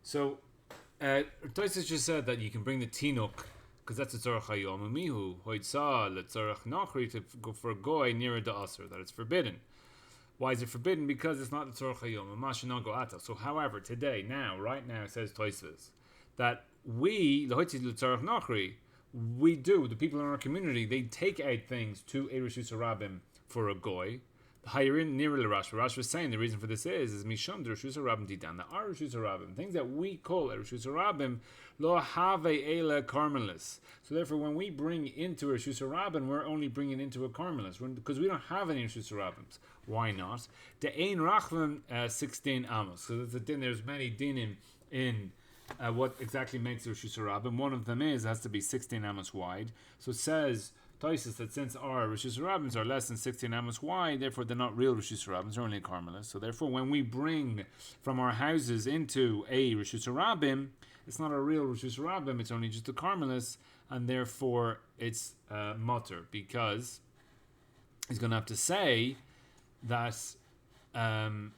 So, Tosis just said that you can bring the tinuk, because that's a tzorach hayom umihu, hoitzah, letzorach nachri, to go for a goy nearer the aser, that it's forbidden. Why is it forbidden? Because it's not the tzorach hayom, mashinan go ata. So, however, today, now, right now, says Tosis, that we, the hoitzah letzorach nachri, we do, the people in our community, they take out things to a Rishus Harabim for a goy. Higher in nearer the Rash. Rash was saying the reason for this is Misham the Rishus Harabim Didan. The our Rishus Harabim, things that we call a Rishus Harabim, lo have ela carmelis. So therefore, when we bring into a Rishus Harabim, we're only bringing into a carmelis because we don't have any Rishus Harabims. Why not? The Ein Rachvan 16 amos. So there's a din. There's many dinim in. What exactly makes a Rishus Harabim? One of them is it has to be 16 amos wide. So it says Tosis that since our Rishus Harabims are less than 16 amos wide, therefore they're not real Rishus Harabims, they're only a carmelis. So therefore, when we bring from our houses into a Rishus Harabim, it's not a real Rishus Harabim, it's only just a carmelis, and therefore it's mutter, because he's going to have to say that the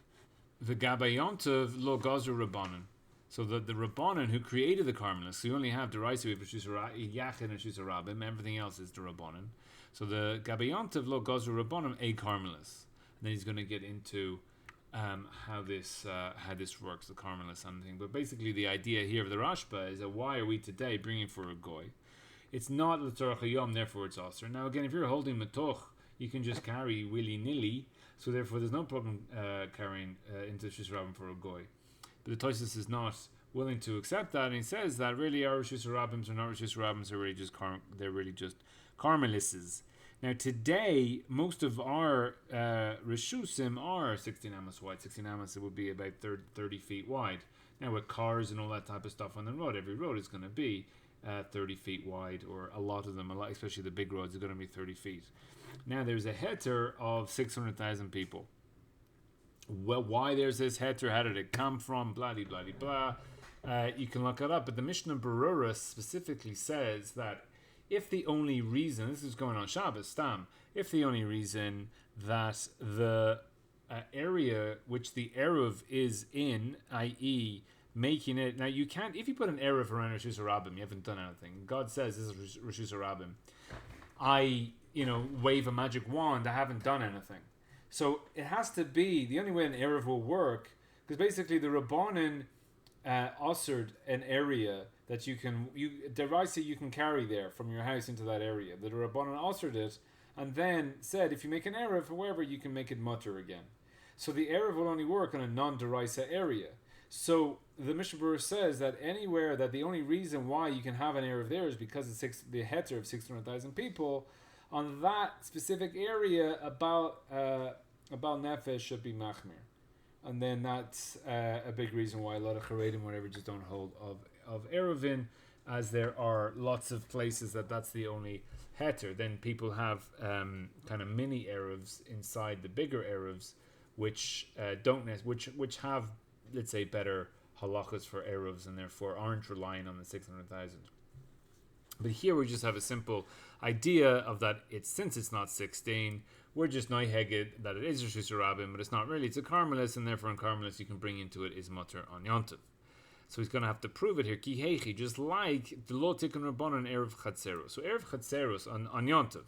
Gabayontav lo gazu rabbanon. So the Rabbanon who created the Carmelists, so you only have the Raisa with Yachid and Rishus Harabim, everything else is the Rabbanon. So the Gabayontav lo gazu Rabbanon a Carmelist. And then he's going to get into how this works, the Carmelist and thing. But basically the idea here of the Rashba is that why are we today bringing for a goy? It's not l'tzorach hayom, therefore it's aser. Now again, if you're holding metoch, you can just carry willy-nilly, so therefore there's no problem carrying into Rishus Harabim for a goy. But the Tosis is not willing to accept that, and he says that really our Rishus Harabims are not Rishus Harabims, they're really just Carmelises. Now today, most of our Rishusim are 16 amos wide. 16 amos, it would be about 30 feet wide. Now with cars and all that type of stuff on the road, every road is going to be 30 feet wide, or a lot of them, especially the big roads, are going to be 30 feet. Now there's a heter of 600,000 people. Well, why there's this heter, how did it come from, blah, blah, blah, blah. You can look it up, but the Mishnah Berurah specifically says that if the only reason, this is going on Shabbos, Stam, if the only reason that the area which the Eruv is in, i.e., making it, now you can't, if you put an Eruv around Rishus Harabim, you haven't done anything. God says this is Rishus Harabim. I, wave a magic wand, I haven't done anything. So it has to be, the only way an Eruv will work, because basically the Rabbanan ushered an area that you can carry there from your house into that area. The Rabbanan ushered it, and then said, if you make an Eruv, however, you can make it mutter again. So the Eruv will only work on a non-derisa area. So the Mishnah Berurah says that anywhere that the only reason why you can have an Eruv there is because it's the heter of 600,000 people, on that specific area, about nefesh should be machmir, and then that's a big reason why a lot of charedim, whatever, just don't hold of eruvin, as there are lots of places that's the only heter. Then people have kind of mini eruvs inside the bigger eruvs, which which have, let's say, better halachas for eruvs, and therefore aren't relying on the 600,000. But here we just have a simple idea of that since it's not 16, we're just noiheged that it is Rishus Harabim, but it's not really, it's a Carmelis, and therefore in Carmelis you can bring into it is mutter on Yontiv. So he's going to have to prove it here, ki heichi, just like the lo tikkun rabbanon erev chatzeros. So erev chatzeros on Yontiv.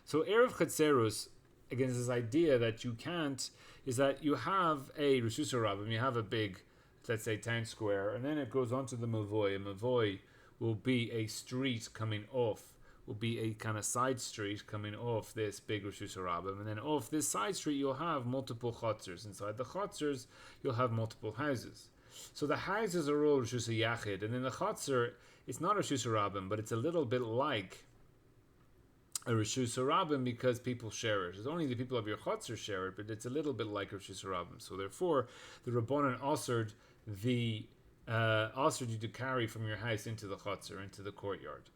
So erev chatzeros, again, is this idea that you can't, is that you have a Rishus Harabim, you have a big, let's say, town square, and then it goes on to the mavoy. A mavoy will be a street coming off, will be a kind of side street coming off this big Rishus Harabim, and then off this side street you'll have multiple chutzers. Inside the chutzers you'll have multiple houses. So the houses are all Rishus Yachid, and then the chutzer, it's not a Rishus Harabim, but it's a little bit like a Rishus Harabim because people share it. It's only the people of your chutzer share it, but it's a little bit like a Rishus Harabim. So therefore the Rabbanan offered you to carry from your house into the chutzner, into the courtyard.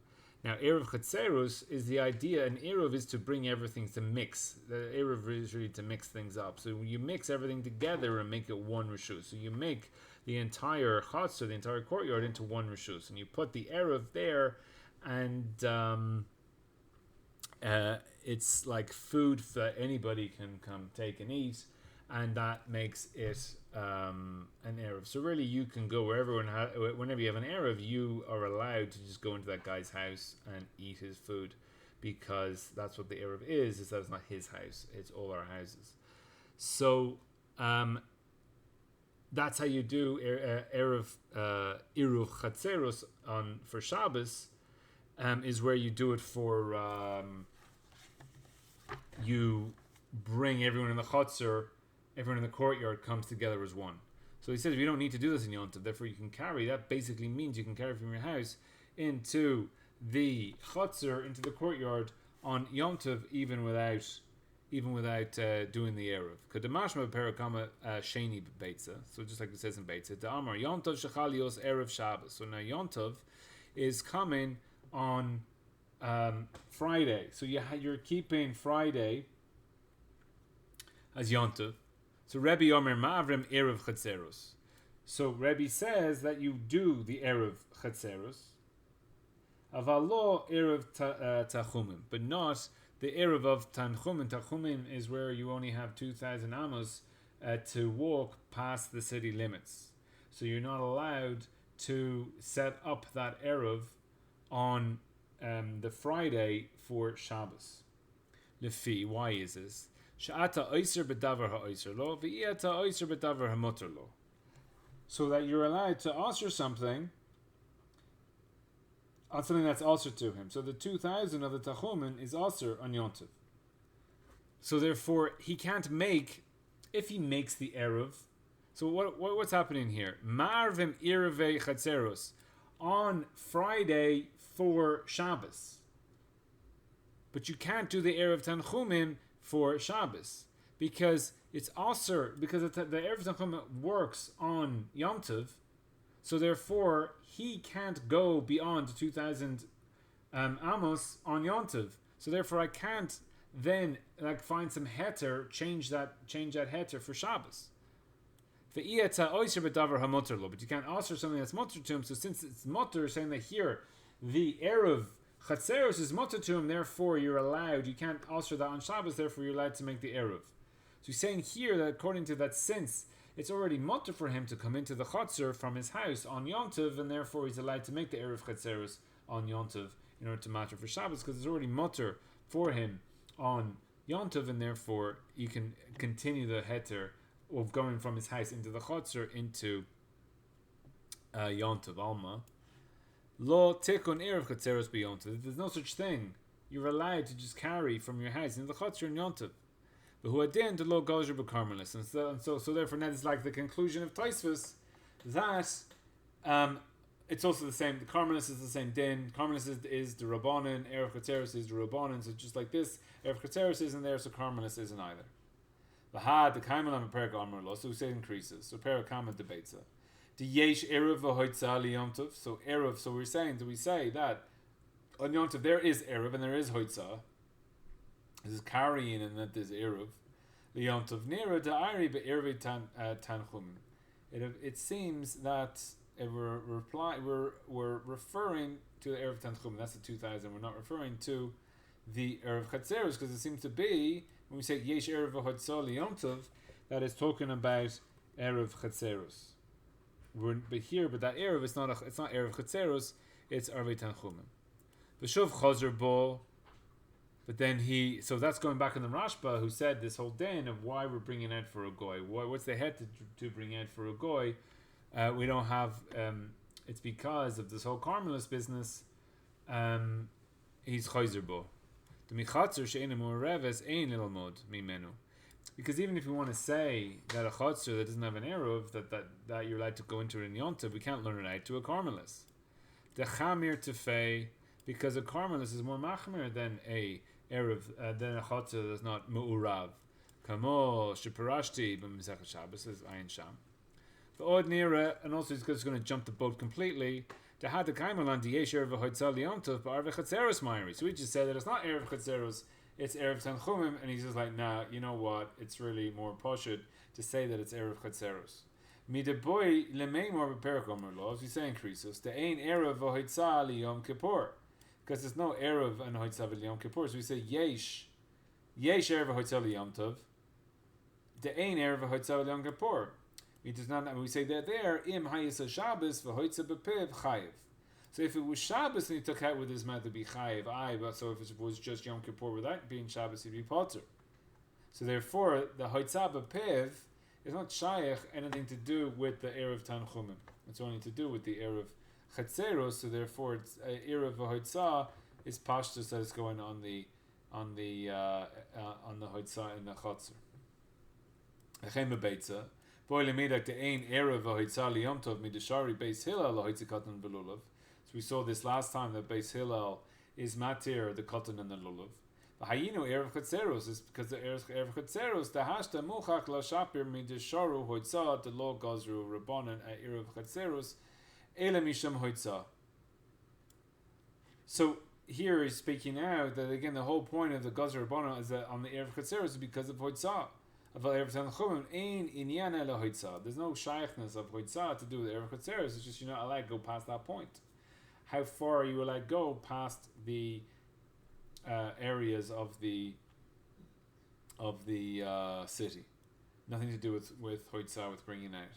Now, Erev Chatzerus is the idea, and Erev is to bring everything to mix. The Erev is really to mix things up. So you mix everything together and make it one Rishus. So you make the entire chutzner, the entire courtyard, into one Rishus. And you put the Erev there, and it's like food that anybody can come take and eat. and that makes it an Erev. So really you can go whenever you have an Erev, you are allowed to just go into that guy's house and eat his food, because that's what the Erev is that it's not his house, it's all our houses. So that's how you do Erev Iruch Chatzeros for Shabbos, is where you do it for you bring everyone in the Chatzar, everyone in the courtyard comes together as one. So he says we don't need to do this in Yom Tov, therefore you can carry. That basically means you can carry from your house into the Chatzar, into the courtyard on Yom Tov, even without doing the Erev. Kadamashma perakama sheni beitza. So just like it says in Beitza, the Amar Yom Tov shechalios Erev Shabbos. So now Yom Tov is coming on Friday. So you're keeping Friday as Yom Tov. So Rebbe Omer Mavrim Erev Chatzeros. So Rebbe says that you do the Erev Chatzeros, Avalo Erev Tachumim, but not the Erev of Tanchumim. Tanchumim is where you only have 2,000 amos to walk past the city limits. So you're not allowed to set up that Erev on the Friday for Shabbos. Lefi, why is this? Sha'ata oiser b'davar ha'oiser lo, v'iyata oiser b'davar ha'motor lo. So that you're allowed to answer something on something that's also to him. So the 2,000 of the Tachumen is also on Yom Tov. So therefore, he can't make, if he makes the Erev. So what's happening here? Marvim Irevei Chatzeros on Friday for Shabbos. But you can't do the Erev Tanchumim for Shabbos, because it's also, because the Erev Tanchumim works on Yom Tov, so therefore he can't go beyond 2,000 amos on Yom Tov. So therefore I can't then find some heter, change that heter for Shabbos. But you can't also something that's mutter to him. So since it's mutter, saying that here the Erev Chatzeros is mutter to him, therefore you're allowed, you can't alter that on Shabbos, therefore you're allowed to make the Erev. So he's saying here that according to that, since it's already mutter for him to come into the Chatzar from his house on Yom Tov, and therefore he's allowed to make the Erev Chatzeros on Yom Tov in order to matter for Shabbos, because it's already mutter for him on Yom Tov, and therefore you can continue the heter of going from his house into the Chatzar into Yom Tov Alma. Lo tikun Erev Chatzeros b'Yom Tov. There's no such thing. You're allowed to just carry from your house into the Chatzar in Yom Tov. But who adin to lo gozer b'karmelis, and so therefore that is like the conclusion of Tosfos, that it's also the same. The karmelis is the same din. Karmelis is the rabbanon. Erev Chatzeros is the rabbanon. So just like this, Erev Chatzeros isn't there, so karmelis isn't either. The kaimal on a perak amar lo, so it increases. So perak kama debates it. The yesh erev v'hoitza li Yom Tov. So erev. So we're saying, do we say that on Yom Tov there is erev and there is hoitza? This is carrying, and that there's erev. Li Yom Tov nira da'ari be'erev tanchum. It seems that we're referring to the erev tanchum. That's the 2,000. We're not referring to the erev chatzeros, because it seems to be when we say yesh erev v'hoitza li Yom Tov, that is talking about erev chatzeros. But that erev is not erev chatzeros, it's erev tanchumim. V'shuv chazer bo. But then so that's going back on the Rashba, who said this whole din of why we're bringing out for a goy. What's the head to bring out for a goy? We don't have. It's because of this whole Carmelist business. He's chazer bo. The michatzer she'enim u'reves ein little mod mimenu. Because even if we want to say that a chatzor that doesn't have an eruv, that you're allowed to go into it in Yom Tov, we can't learn it out to a Carmelist. The chamir tefei, because a Carmelist is more machmir than a eruv, than a chatzor that's not mu'urav. Kamo sheparashti b'mesechet Shabbos is ayin sham. V'od nira, and also he's just going to jump the boat completely. To had the kaimal on diyesh eruv v'hoitzal Yom Tov ba'arve chatzeros ma'iri. So we just said that it's not eruv chatzeros, it's erev tanchumim, and he's just like, nah, you know what? It's really more poshut to say that it's erev chatzeros. Mideboy lemeimor b'perakomer lo, as we say in Krisos, the ain erev v'hoitzal Yom Kippur, because there's no erev and hoitzal Yom Kippur. So we say yesh erev v'hoitzal Yom Tov, the ein erev hoitza Yom Kippur. It does not. And we say that there im hayisa Shabbos v'hoitza bepiv chayiv. So if it was Shabbos and he took out with his mouth, it'd be chayiv. But so if it was just Yom Kippur without being Shabbos, he'd be potter. So therefore, the hoitza bepiv is not shaykh anything to do with the erev tanchumim. It's only to do with the erev chetzeros. So therefore, it's erev hoitza is pashtus that is going on the hoitza in the chotzer. Echem bebeitza. So we saw this last time that Beis Hillel is matir the cotton and the lulav. The hayinu erev chetzeros is because the erev chetzeros the hashta muchach la shapir midisharu hoitza the lo gazru rabbanan erev chetzeros ele misham hoitza. So here he's speaking out that again the whole point of the gazru rabbanan is that on the erev chetzeros is because of hoitza. There's no shaykhness of hoitza to do with erev chetzeros. It's just you're not allowed to go past that point. How far are you allowed to go past the areas of the city? Nothing to do with hoitza, with bringing out.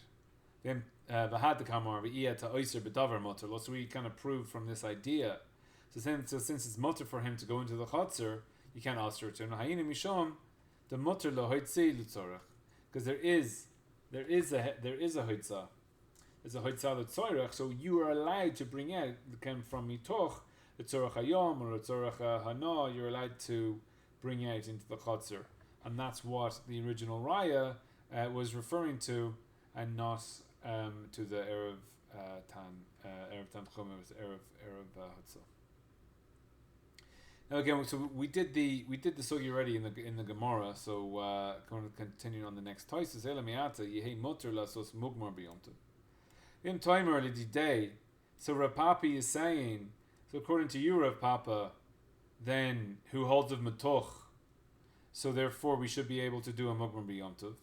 Then v'had kamar v'iyah to oiser b'davar mutter. So we kind of prove from this idea. So since it's mutter for him to go into the chotzer, you can't osir to him. Hayinu mishom the mutter lo hoitzi l'tzorach, because there is a hoitza. There's a hoitza l'tzorach, so you are allowed to bring out came from mitoch l'tzorach hayom or l'tzorach hana. You're allowed to bring out into the chotzer, and that's what the original raya was referring to, and not to the erev tan chumim, erev hoitza. Now again, so we did the sugi already in the Gemara. So going to continue on the next Taisus. Elamiata yehi mutter lasos mugmar biyomtu. In timer day. So Rav Papi is saying. So according to you, Rav Papa, then who holds of matoch. So therefore, we should be able to do a mugmar biyomtu.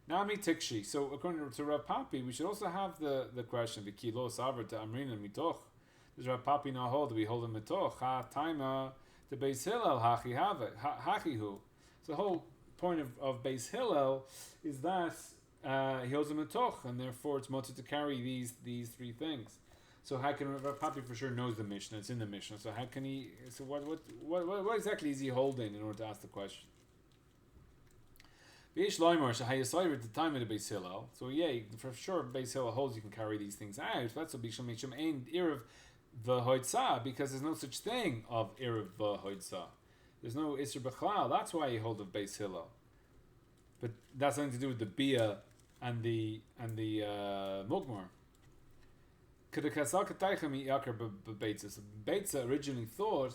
Nami tikshi. So according to Rav Papi, we should also have the question v'kilo saver to amrina mitoch. Does Rav Papi not hold? Do we hold a mitoch? Ha taima. The Beis Hillel hachihu. So the whole point of Beis Hillel is that he holds a matoch, and therefore it's mutter to carry these three things. So how can Rav Papi for sure knows the Mishnah? It's in the Mishnah. So how can he? So what exactly is he holding in order to ask the question? V'yesh loymar shehayasayir at the time of the Beis Hillel. So yeah, for sure Beis Hillel holds you can carry these things out. That's what bisham misham ein erev the hoitza, because there's no such thing of erev hoitza. There's no isser b'chlal. That's why you hold of Beis Hillel. But that's nothing to do with the bia and the mugmar. So Beitza originally thought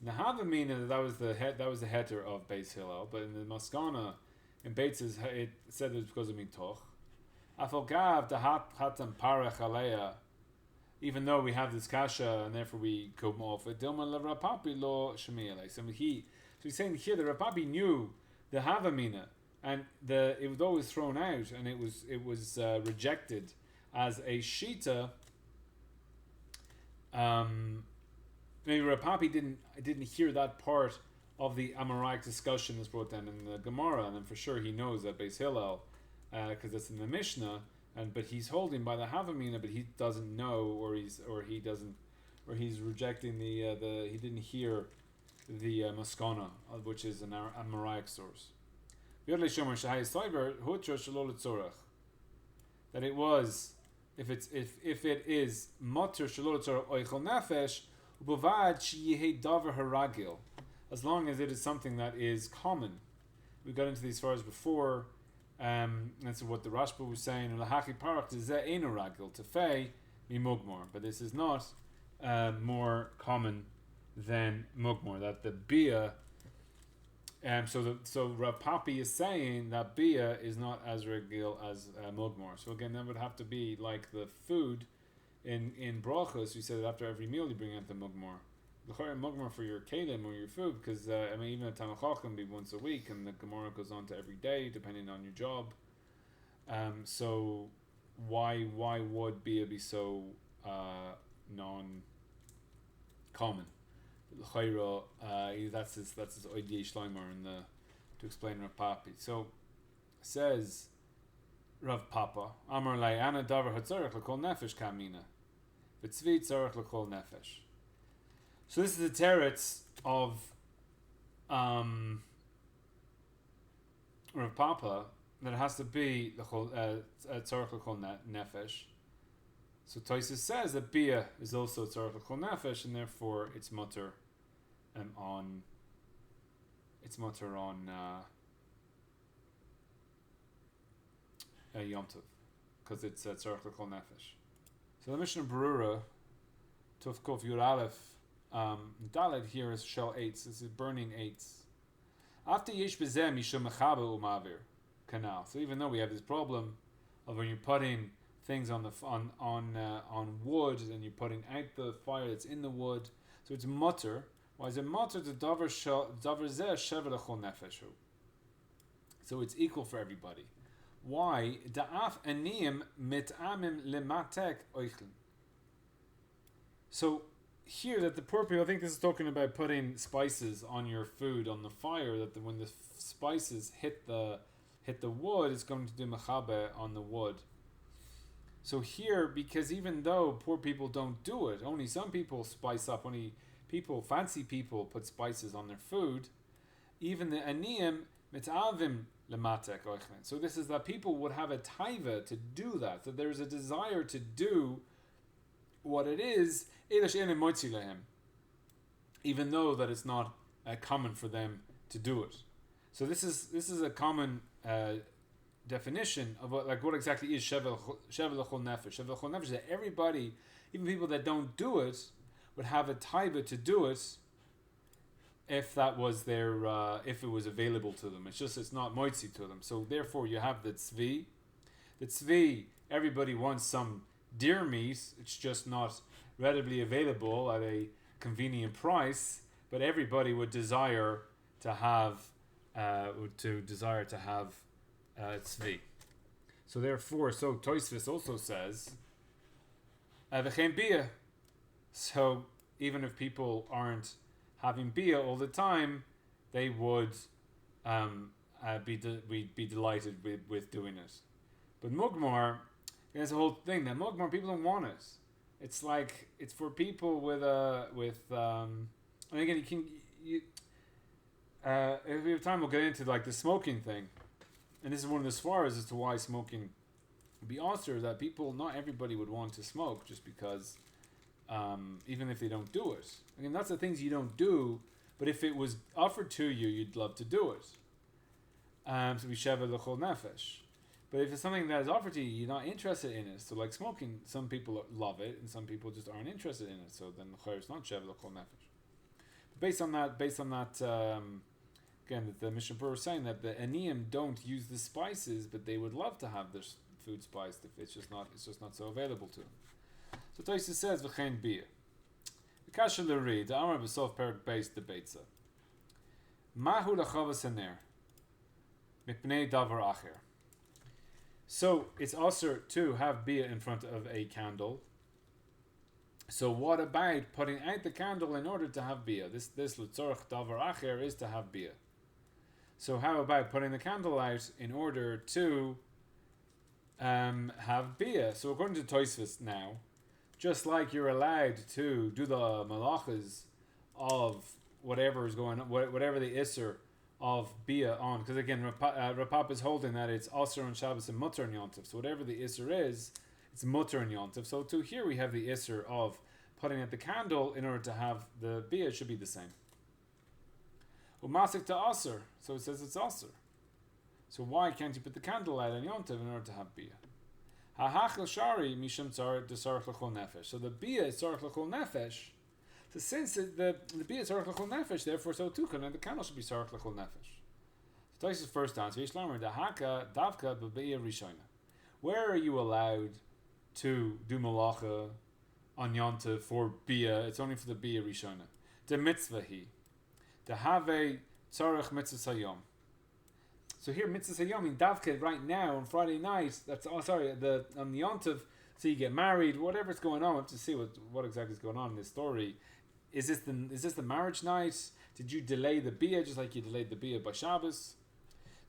Nahavamina that was the heter of Beis Hillel, but in the Maskana in Beitza's it said it was because of mitoch. Afalgav the hatam parach aleya. Even though we have this kasha and therefore we come off it, Dilma la Rapapi lo shemiele. So he's saying here the Rapapi knew the Havamina, and it was always thrown out, and it was rejected as a shita. Maybe Rapapi didn't hear that part of the Amoraic discussion that's brought down in the Gemara, and then for sure he knows that Beis Hillel, because it's in the Mishnah. But he's holding by the Havamina, but he doesn't know, or he's rejecting the he didn't hear the Maskana, which is an Amoraic source. That it was, if it is matur shalol tzorach oichel nefesh u'bavad sheyehei davar haragil, as long as it is something that is common. We got into these fars before. That's what the Rashba was saying. Lahaki parach zeh eino ragil tefei mimugmor, but this is not more common than mugmor. That the bia, so Rav Papi is saying that bia is not as regil as mugmor. So again, that would have to be like the food in brachos. We said that after every meal you bring out the mugmor. Mugmor for your kalim or your food, because even a tamachach can be once a week, and the Gemara goes on to every day depending on your job. So why would bia be so non-common? That's his idea shleimer in to explain Rav Papi. So says Rav Papa, Amar Lai Ana Davar Hatzarech L'Kol Nefesh Kamina, V'Tzvi Tzarech L'Kol Nefesh. So this is the teretz of Rav Papa, that it has to be the Tzarech L'Kol Nefesh. So Tosfos says that Bia is also Tzarech L'Kol Nefesh, and therefore it's mutter on Yom Tov, because it's Tzarech L'Kol Nefesh. So the Mishnah Berurah, Tov Kov Yud Aleph, Dalet here is shell eights. This is burning eights. After Yesh Bezeh Mishum Mechabe Umavir Canal. So even though we have this problem of when you're putting things on wood and you're putting out the fire that's in the wood, so it's mutter. Why is it mutter to davar zeh shevet l'chol nefesh? So it's equal for everybody. Why? Da'af aniyim mit'amim lematek oichlin. So here, that the poor people, I think this is talking about putting spices on your food on the fire, that when the spices hit the wood, it's going to do mechabe on the wood. So here, because even though poor people don't do it, only some people spice up, only fancy people put spices on their food, even the aniyim mit'avim lematek oichlin. So this is that people would have a taiva to do that, that there's a desire to do what it is, even though that it's not common for them to do it. So this is a common definition of what exactly is shevet l'chol nefesh. Shevet l'chol nefesh is that everybody, even people that don't do it, would have a taiva to do it if that was their if it was available to them. It's not moitzi to them. So therefore you have the tzvi. The tzvi, everybody wants some deer meat. It's just not readily available at a convenient price, but everybody would desire to have tzvi. So therefore, so Tosfos also says v'chein bia. So even if people aren't having bia all the time, they would be delighted with doing it. But mugmar, there's a whole thing that mugmar people don't want it. It's like it's for people with and again if we have time we'll get into like the smoking thing, and this is one of the svaras as to why smoking would be austere, that people, not everybody would want to smoke just because even if they don't do it. Again, that's the things you don't do, but if it was offered to you, you'd love to do it. So we shevet l'chol nefesh. But if it's something that is offered to you, you're not interested in it. So like smoking, some people love it, and some people just aren't interested in it. So then it's not shevet l'chol nefesh. But based on that, again, the Mishnah Berurah is saying that the aniyim don't use the spices, but they would love to have their food spiced if it's just not so available to them. So Tosfos says v'chein bia. The kasha l'ri the Amar b'sof perik beis debates. Mahu lachavas haner mipnei davar acher. So it's also to have bia in front of a candle. So what about putting out the candle in order to have bia? This l'tzorach davar acher is to have bia. So how about putting the candle out in order to have bia? So according to Tosfos now, just like you're allowed to do the malachas of whatever is going on, whatever the isser of bia on, because again, Rapap is holding that it's asr on Shabbos and mutter on Yom Tov. So whatever the isser is, it's mutter on Yom Tov. So too here we have the isser of putting out the candle in order to have the bia. It should be the same. Umasik to asr, so it says it's asr. So why can't you put the candle out on Yom Tov in order to have bia? Hahachel shari mishum tzarech l'chol nefesh. So the bia is tzarech l'chol nefesh. So since the bia is tzarech l'chol nefesh, therefore so too can the candle should be tzarech l'chol nefesh. So Tosfos' first answer, Yishlamar dahaka davka b'bia rishona. Where are you allowed to do malacha on Yom Tov for bia? It's only for the bia rishona. The mitzvah he, the have tzarech mitzvah sayom. So here, mitzvah sayom in davka right now on Friday night. That's on the Yom Tov. So you get married, whatever's going on. We have to see what exactly is going on in this story. Is this the marriage night? Did you delay the bia just like you delayed the bia by Shabbos?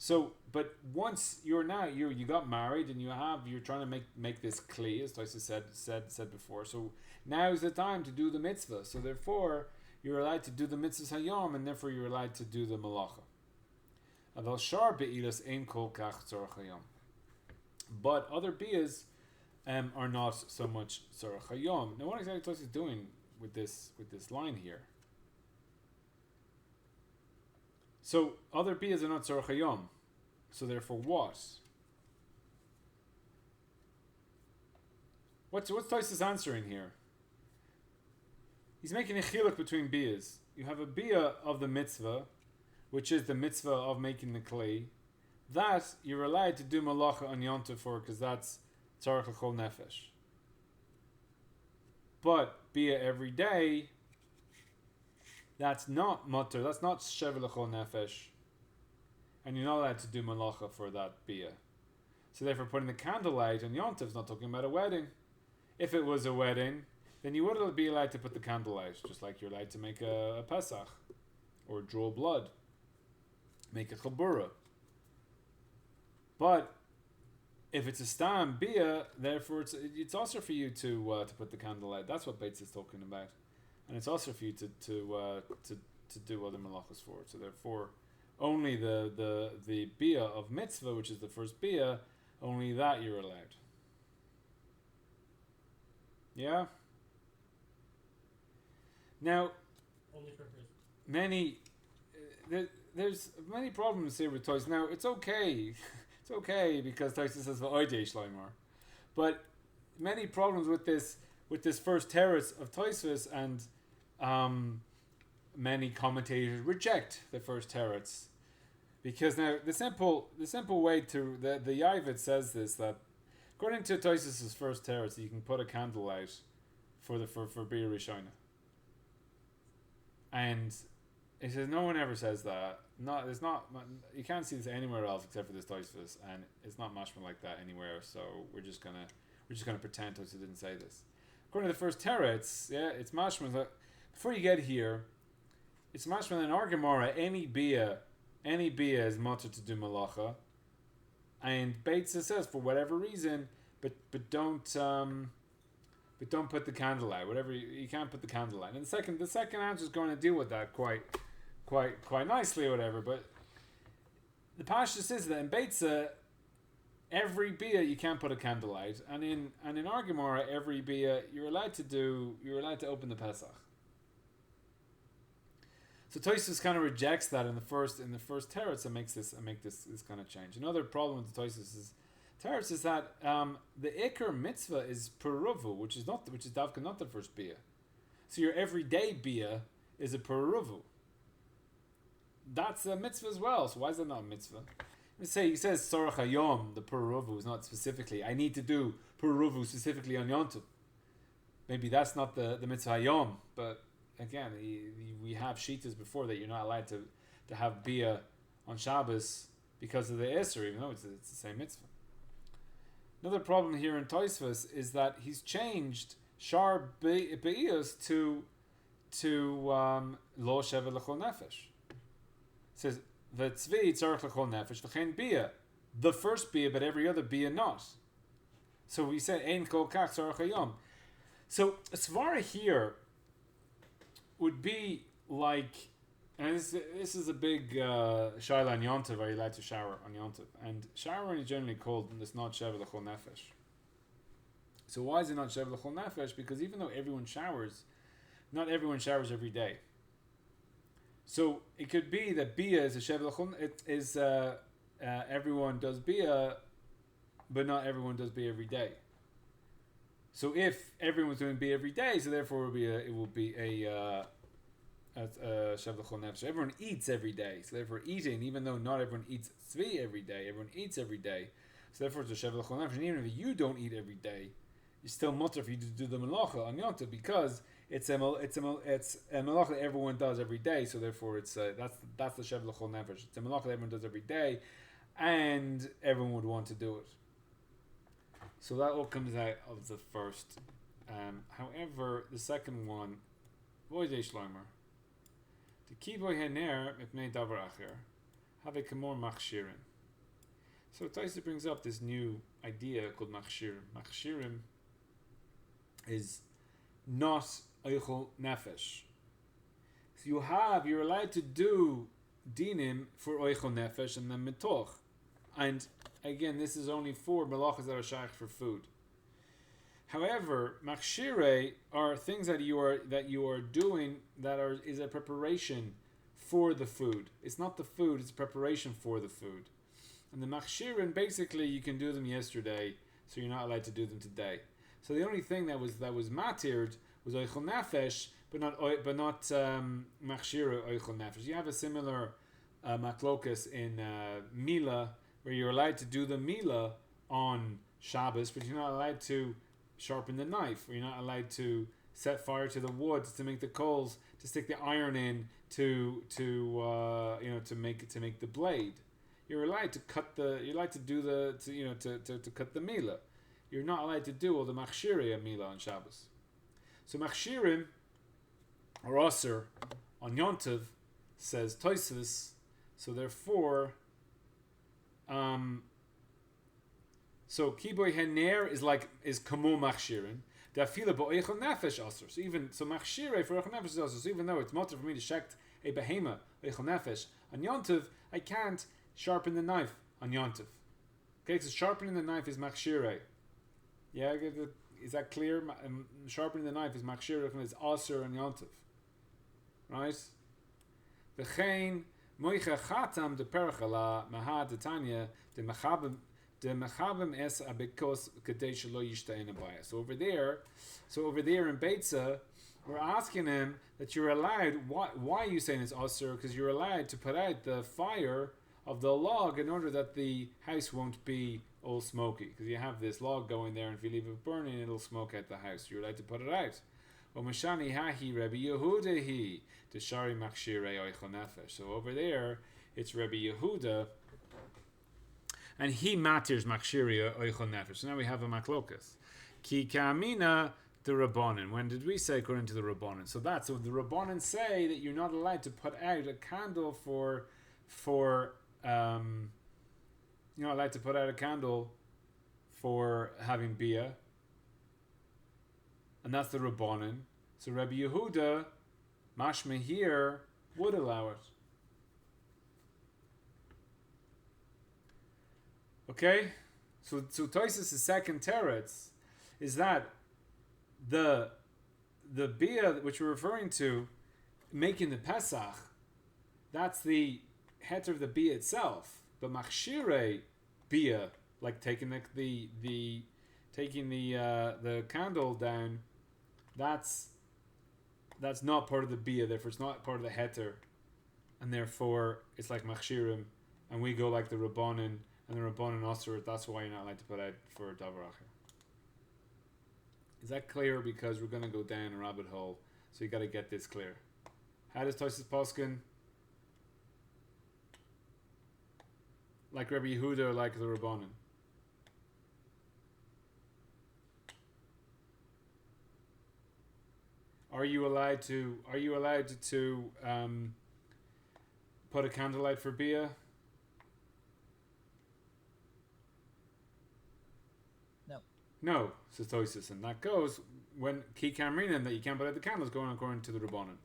So, but once you got married and you're trying to make this kli, as Taisa said before. So now is the time to do the mitzvah. So therefore, you're allowed to do the mitzvahs hayom, and therefore you're allowed to do the malacha. Aval shar be'ilas ein kol kach tzorach hayom. But other biyas are not so much tzorach hayom. Now, what exactly Taisa is doing with this line here? So other biyas are not tzorach hayom. So therefore, what? What's Taisa's answering here? He's making a chiluk between biyas. You have a biyah of the mitzvah, which is the mitzvah of making the clay. That you're allowed to do malacha on yontif for, because that's tzarech l'chol nefesh. But biyah every day, that's not mutter, that's not shev l'chol nefesh. And you're not allowed to do malacha for that biyah. So therefore, putting the candle light on yontif is not talking about a wedding. If it was a wedding, then you wouldn't be allowed to put the candle out, just like you're allowed to make a Pesach, or draw blood, make a chabura. But if it's a stam bia, therefore it's also for you to put the candle out. That's what Bates is talking about, and it's also for you to do other malachas for it. So therefore, only the bia of mitzvah, which is the first bia, only that you're allowed. Yeah. Now, only for Christmas. There's many problems here with toys. Now, it's okay. It's okay because Taisa says v'oidei shloimar, but many problems with this first teretz of Tosfos, and many commentators reject the first teretz, because now the simple way to the Yavit says this, that according to Tosfos' first teretz, you can put a candle out for Bia Rishona. And he says no one ever says that. No, it's not. You can't see this anywhere else except for this Tosfos, and it's not mashma like that anywhere. So we're just gonna pretend Tosfos didn't say this. According to the first teretz, yeah, it's mashma. Before you get here, it's mashma in our Gemara. Any bia is mutter to do malacha, and Bates says for whatever reason, but don't put the candle out. Whatever you can't put the candle out. And the second answer is going to deal with that quite nicely or whatever. But the Pashtus is that in Beitza, every bia you can't put a candle out, and in our Gemara, every bia you're allowed to open the Pesach. So Tosfos kind of rejects that in the first teretz and make this kind of change. Another problem with the Tosfos teretz is that the Iker mitzvah is peruvu, which is davka not the first bia. So your everyday bia is a peruvu. That's a mitzvah as well. So why is that not a mitzvah? He says Sorach Hayom, the peruvu is not specifically. I need to do peruvu specifically on Yom Tov. Maybe that's not the mitzvah Hayom, but again, we have shitas before that you're not allowed to have bia on Shabbos because of the Isser, even though it's the same mitzvah. Another problem here in Tosfos is that he's changed shar be'iyos to lo sheva l'chol nefesh. It says v'tzvi tzarech l'chol nefesh v'chein bia, the first bia, but every other bia not. So we say ein kol kach tzarech hayom. So a svara here would be like, and this is a big shaila on Yom Tov. Are you allowed to shower on Yom Tov? And showering is generally called, and it's not sheva l'chol nefesh. So why is it not sheva l'chol nefesh? Because even though everyone showers, not everyone showers every day. So it could be that bia is a sheva l'chol. It is everyone does bia, but not everyone does bia every day. So if everyone's doing bia every day, so therefore it will be a Shav l'chol nefesh. Everyone eats every day, so therefore eating, even though not everyone eats tzvi every day, everyone eats every day, so therefore it's a Shav l'chol nefesh. And even if you don't eat every day, it's still mutter for you to do the malacha on Yom Tov, because it's a malacha that everyone does every day, so therefore it's that's the Shav l'chol nefesh. It's a malacha that everyone does every day, and everyone would want to do it. So that all comes out of the first. However, the second one, voidei shloimer. The kiboy hener mipnei davar acher, have a kamor machshirin. So Taisa brings up this new idea called machshirim. Machshirim is not eichel nefesh. So you're allowed to do dinim for eichel nefesh and then mitoch. And again, this is only for melachas that are shaykh for food. However, machshire are things that you are doing that is a preparation for the food. It's not the food; it's a preparation for the food. And the machshirin, basically, you can do them yesterday, so you're not allowed to do them today. So the only thing that was matired was oichel nefesh, but not machshire oichel nefesh. You have a similar maklokas in mila, where you're allowed to do the mila on Shabbos, but you're not allowed to sharpen the knife, or you're not allowed to set fire to the wood to make the coals, to stick the iron in, to make the blade. You're allowed to cut to cut the mila. You're not allowed to do all the machshiri mila on Shabbos. So machshirim are aser on Yontiv, says Toisus. So therefore, so kiboy hener is kamo machshirim. Dafila bo'eichel nefesh aser. So machshire for eichel nefesh is aser. So even though it's mutter for me to shekt a behema eichel nefesh on Yontiv, I can't sharpen the knife on Yontiv. Okay, so sharpening the knife is machshire. Yeah, is that clear? Sharpening the knife is machshire and it's aser on Yontiv. Right? V'chein moicha chatam de perchala mahad de tanya de machabim es abikos kadesh lo yishtaina baya. So over there in Beitza, we're asking him that you're allowed. Why are you saying it's aser? Because you're allowed to put out the fire of the log in order that the house won't be all smoky. Because you have this log going there, and if you leave it burning, it'll smoke out the house. You're allowed to put it out. Omashani hahi Rabbi Yehuda to shari machshirei oichel nefesh. So over there, it's Rabbi Yehuda, and he matirs machshirei oichel nefesh. So now we have a maklokas. Ki kamina the Rabbanan. When did we say according to the Rabbanan? So the Rabbanan say that you're not allowed to put out a candle for you're not allowed to put out a candle for having bia. And that's the Rabbanan. So Rabbi Yehuda, mashma here, would allow it. Okay? So Tosis' second teretz is that the bia which we're referring to, making the Pesach, that's the heter of the bia itself. But machshire bia, like taking the candle down, that's not part of the bia, therefore it's not part of the heter, and therefore it's like machshirim, and we go like the Rabbanan, and the Rabbanan also, that's why you're not allowed to put out for davar acher. Is that clear? Because we're going to go down a rabbit hole, so you got to get this clear. How does Tosis Poskin? Like Rabbi Yehuda or like the Rabbanan? Are you allowed to put a candlelight for bia? No, says Tosis, and that goes when ki kamrinan that you can't put out the candles going according to the Rabbanan,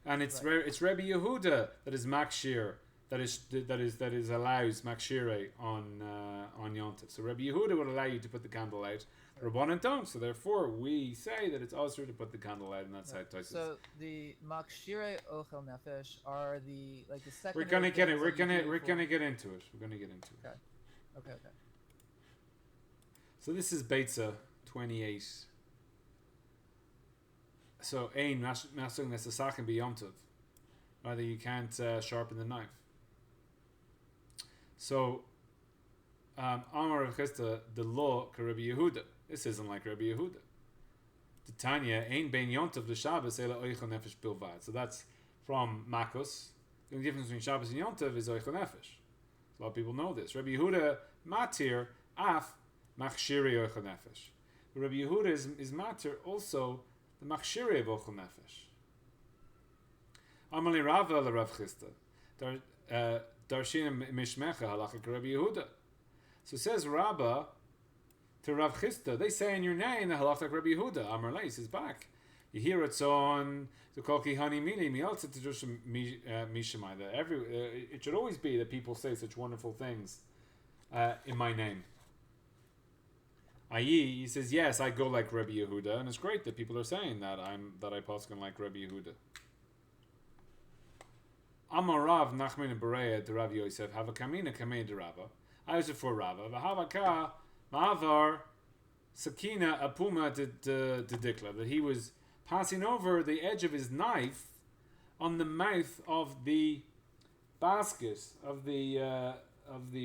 and it's right. It's Rabbi Yehuda that is makshir, that is allows machshire on Yontif. So Rabbi Yehuda would allow you to put the candle out. The Rabbanan don't. So therefore, we say that it's also to put the candle out, and that's how Tosis. So the machshire ochel nefesh are the second. We're gonna get it. We're gonna get into it. Okay. So this is Beitza 28. So ein masung nesasachin b'yomtov. Either you can't sharpen the knife. So Amar Rav Chisda, the law ka Rabbi Yehuda. This isn't like Rabbi Yehuda. The Tanya ein bein yomtov l'Shabbos ela oichel nefesh bilvad. So that's from Makos. The only difference between Shabbos and Yomtov is oichel nefesh. A lot of people know this. Rabbi Yehuda matir af machshiri oichel nefesh. Rabbi Yehuda is matir also the machshiri of oichel nefesh. Amali Rava la Rav Chisda. Darshin mishmecha halacha Rabbi Yehuda. So says Rabbah to Rav Chisda, they say in your name the halach like Rabbi Yehuda. Amar Leis is back. You hear it on the Koki Hani Mili Mialta to just Mishamai. It should always be that people say such wonderful things in my name. I.e., he says, yes, I go like Rabbi Yehuda, and it's great that people are saying that I poskin like Rabbi Yehuda. Amar Rav Nachman Bereya to Rav Yosef have a kamina kamei de Rava. I was before Rava. V'havaka ma'avar sakina apuma de dikla, that he was passing over the edge of his knife on the mouth of the basket of the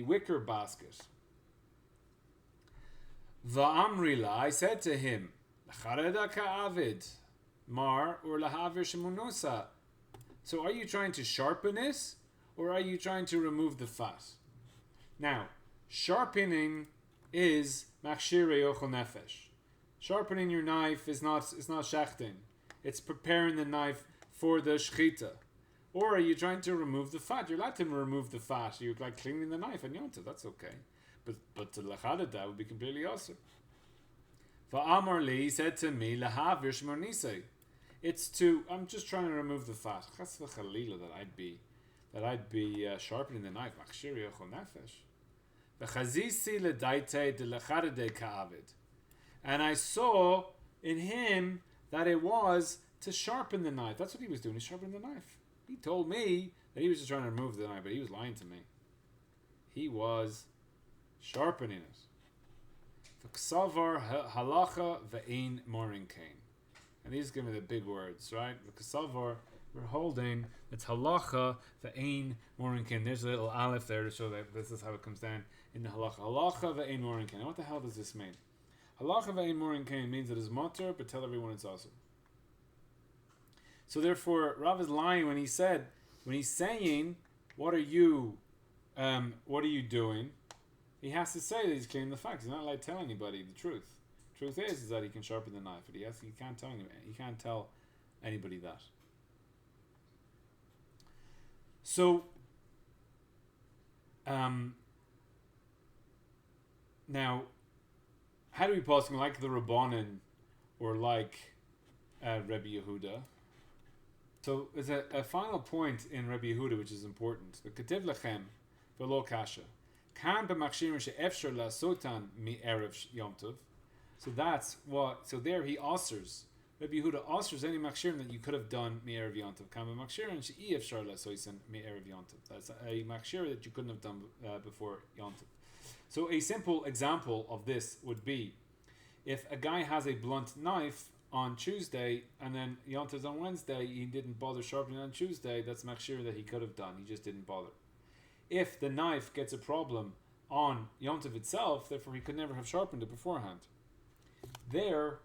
wicker basket. Va'amrila, I said to him, L'chareda ka'avid, mar or lahavir shemunosa. So are you trying to sharpen it, or are you trying to remove the fat? Now, sharpening is machshiri ochel nefesh. Sharpening your knife is not shachting. It's preparing the knife for the shchita. Or are you trying to remove the fat? You're allowed to remove the fat. You're like cleaning the knife and yonta. That's okay. But to lachadada would be completely awesome. Va'amar li, he said to me, lahavir shmor nisei. It's to, I'm just trying to remove the fat. Chas v'chalila that I'd be sharpening the knife. Machshiri ochel nefesh. V'chazisi ledaite de lachadade ka'avid. And I saw in him that it was to sharpen the knife. That's what he was doing. He's sharpening the knife. He told me that he was just trying to remove the knife, but he was lying to me. He was sharpening it. V'ksavar halacha ve'ein morin kain. And these give me the big words, right? V'ksavar, we're holding, it's halacha ve'ein morin kain. There's a little aleph there to show that this is how it comes down in the halacha. Halacha ve'ein morin kain. What the hell does this mean? Halacha ve'ein morin kain means it is mutter, but tell everyone it's awesome. So therefore, Rav is lying when he's saying, what are you doing? He has to say that he's cleaning the facts. He's not allowed to tell anybody the truth. Truth is that he can sharpen the knife, but he can't tell anybody that. So, now, how do we pause like the Rabbanan or like Rabbi Yehuda? So there's a final point in Rabbi Yehuda which is important. The ketiv lechem v'lo kasha kan b'machshirim she'efshar la'sotan mi'erev yom tov. So that's what. So there he osers. Rabbi Yehuda osers any machshirim that you could have done mi'erev yom tov. Kan b'machshirim she'efshar la'sotan mi'erev yom tov. That's a machshir that you couldn't have done before yom tov. So a simple example of this would be if a guy has a blunt knife on Tuesday and then Yom Tov's on Wednesday, he didn't bother sharpening on Tuesday, that's machshir that he could have done, he just didn't bother. If the knife gets a problem on Yom Tov itself, therefore he could never have sharpened it beforehand. There,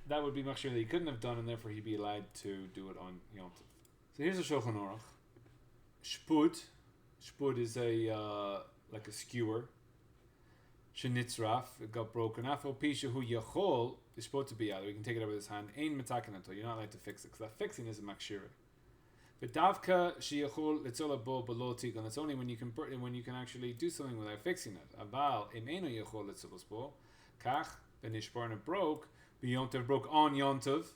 that would be machshir that he couldn't have done, and therefore he'd be allowed to do it on Yom Tov. So here's a shulchan Orach. Shpud is like a skewer. Shenitzraf, it got broken. Afal pisha hu yachol is supposed to be out. We can take it out with his hand. Ein metaken until you're not allowed to fix it because that fixing is a machshiri. But davka sheyachol litzol bo below tikkun. It's only when you can actually do something without fixing it. Aval imeno yachol litzol bo kach benishbarna broke. B'yontav broke on yontav.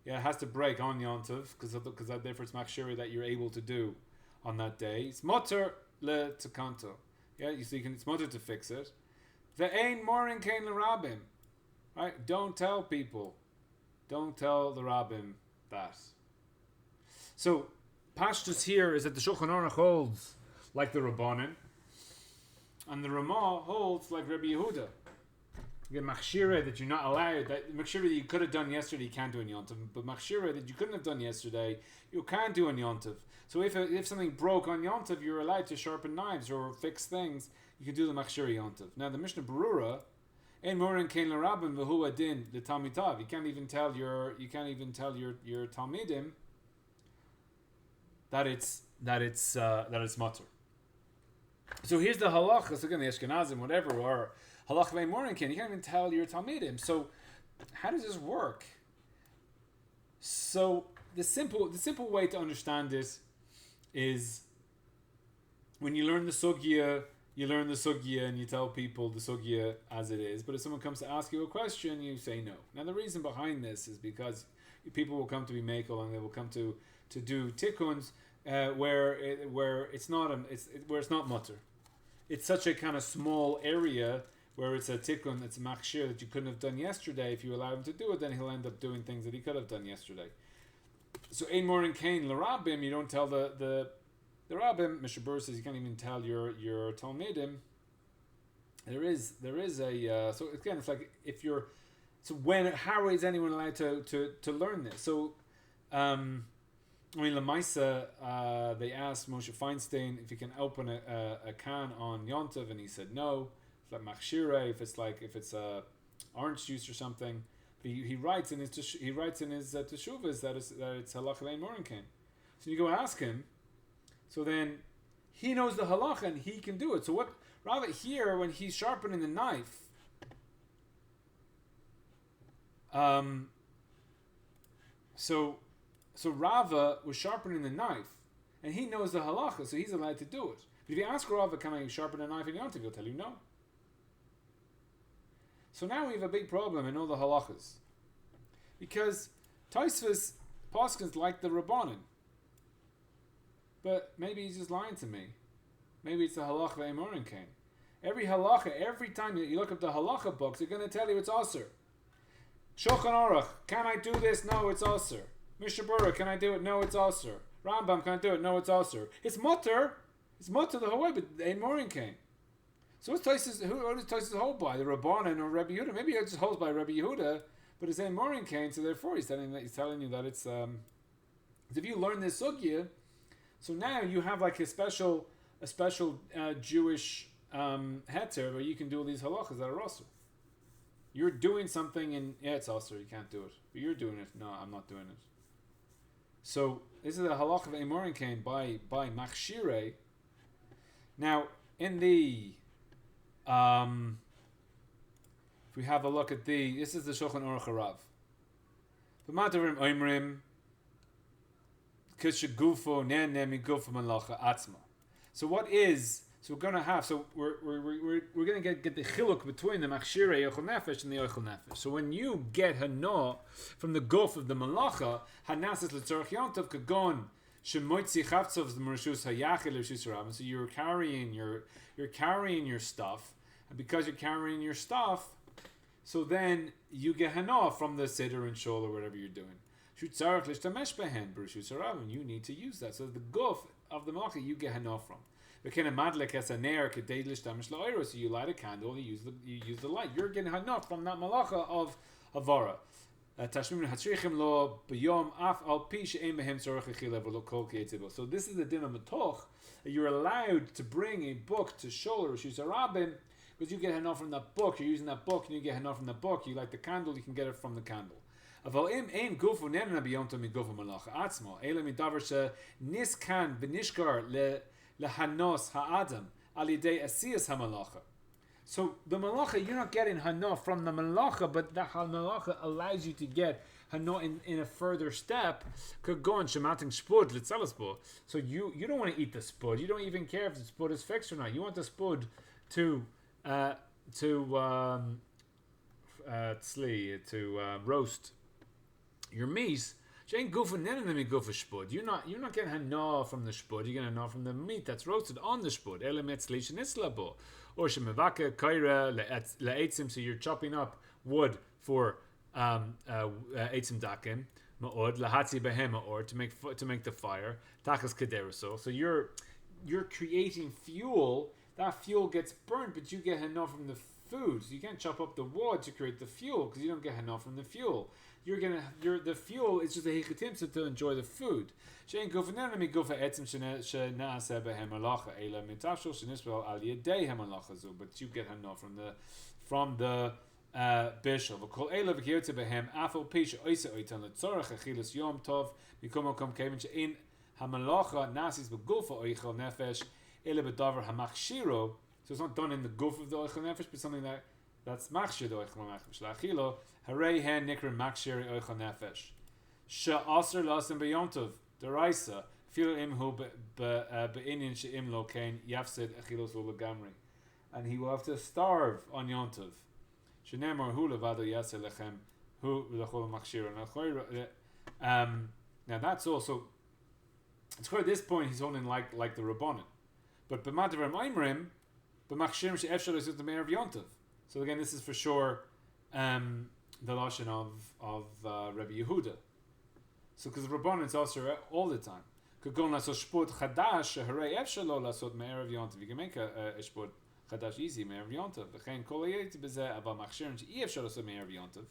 Yeah, it has to break on yontav because that therefore it's machshiri that you're able to do on that day. It's motor le tzakanto. Yeah, you see, it's motor to fix it. Ve'ein morin kain l'rabim. Right? Don't tell people. Don't tell the rabbim that. So, pashtus here is that the Shulchan Aruch holds like the Rabbanan, and the Ramah holds like Rabbi Yehuda. You get machshira that you're not allowed, that machshira that you could have done yesterday you can't do in Yom Tov, but machshira that you couldn't have done yesterday you can't do in Yom Tov. So if something broke on Yom Tov, you're allowed to sharpen knives or fix things. You can do the machshiri Yom Tov. Now the Mishnah Berurah, ein morin kain l'rabim v'hu adin l'talmitav. You can't even tell your talmidim that it's mutter. So here's the halacha. So again, the Ashkenazim, whatever, or halacha ve'ein morin kain. You can't even tell your talmidim. So how does this work? So the simple way to understand this is when you learn the sugya you learn the sugya and you tell people the sugya as it is. But if someone comes to ask you a question, you say no. Now the reason behind this is because people will come to be makel and they will come to do tikkuns where it's not mutter. It's such a kind of small area where it's a tikkun, it's a machshir that you couldn't have done yesterday. If you allow him to do it, then he'll end up doing things that he could have done yesterday. So ein morin kain l'rabim, you don't tell the rabbim. Mr. Burr says you can't even tell your talmidim. There is a so again it's like if you're how is anyone allowed to learn this? So Lamaisa, they asked Moshe Feinstein if he can open a can on Yontav, and he said no. It's like machshiri, if it's orange juice or something. But he writes in his teshuvas that it's halacha ein morin kain. So you go ask him. So then he knows the halacha and he can do it. So what? Rather here when he's sharpening the knife. So Rava was sharpening the knife, and he knows the halacha, so he's allowed to do it. But if you ask Rava, can I sharpen a knife in Yontif, he'll tell you no. So now we have a big problem in all the halachas, because Tosfos Paskins like the Rabbanan, but maybe he's just lying to me. Maybe it's the halacha ein morin kain. Every halacha, every time you look up the halacha books, they're going to tell you it's aser. Shulchan Aruch, can I do this? No, it's aser. Mishnah Berurah, can I do it? No, it's aser. Rambam, can I do it? No, it's aser. It's mutter. It's mutter the whole way, but ein morin kain. So what does Tosfos hold by? The Rabbanan or Rabbi Yehuda? Maybe he just holds by Rabbi Yehuda, but it's ein morin kain. So therefore, he's telling you that it's. If you learn this sugya, so now you have like a special Jewish heter where you can do all these halachas that are aser. You're doing something and it's aser, you can't do it. But you're doing it. No, I'm not doing it. So this is a halacha of ein morin kain by machshiri. Now in the if we have a look at this is the Shulchan Aruch Harav. B'matarim oimrim kishagufo nene migufo malacha atzma. So what is? So we're going to have. So we're going to get the chiluk between the machshiri yochel nefesh and the yochel nefesh. So when you get hana from the guf of the malacha, hanasis letzorach yontav kagon shemoitzi chavtzov the mershus hayachil l'rshus rabim. So you're carrying your stuff, and because you're carrying your stuff, so then you get hana from the seder and shul or whatever you're doing. Shutzarach l'shtamesh behen b'rshus rabim. You need to use that. So the guf of the malacha you get hana from. So you light a candle, you use the light. You're getting hana from that malacha of avara. So this is the din of matoch. You're allowed to bring a book to shul or reshus harabim because you get hana from that book. You're using that book and you get hana from the book. You light the candle, you can get it from the candle. Lehanos ha'adam alidei asiyas hamalacha. So the malacha, you're not getting hana from the malacha, but the malacha allows you to get hana in a further step. Could go on shemating spud litzalasbo. So you don't want to eat the spud. You don't even care if the spud is fixed or not. You want the spud to roast your meat. You're not getting hana from the spud. You're getting hana from the meat that's roasted on the spud. Or so you're chopping up wood for eitzim dakim or to make the fire. So you're creating fuel. That fuel gets burnt, but you get hana from the food. So you can't chop up the wood to create the fuel because you don't get hana from the fuel. The fuel is just a hechatimsa to enjoy the food. But you get hana from the bishul. So it's not done in the guf of the oichel nefesh, but something that's machshir the oichel nefesh. La'achilo harei hen nikra machshiri oichel nefesh. She'aser lasim beyontav deraisa fil imhu be'inyan she'im lo kain yafsid achilos lo legamri. and he will have to starve on Yontiv. Shenemar hu levado yaseh lechem hu l'chol machshira. Now that's also, it's clear at this point he's holding like the Rabbanan. But b'madavar ma'imrim, b'machshirim she'efshar l'sut l'meir of Yontiv. So again, this is for sure the lashon of Rabbi Yehuda. So because the Rabbanan is also all the time. Kagon lasot shput chadash sheharei efshar lo lasot meir of Yontiv. You can make a shput chadash easy meir of Yontiv. V'chein kol hayet b'zeh ava machshirim she'efshar lasot meir of Yontiv.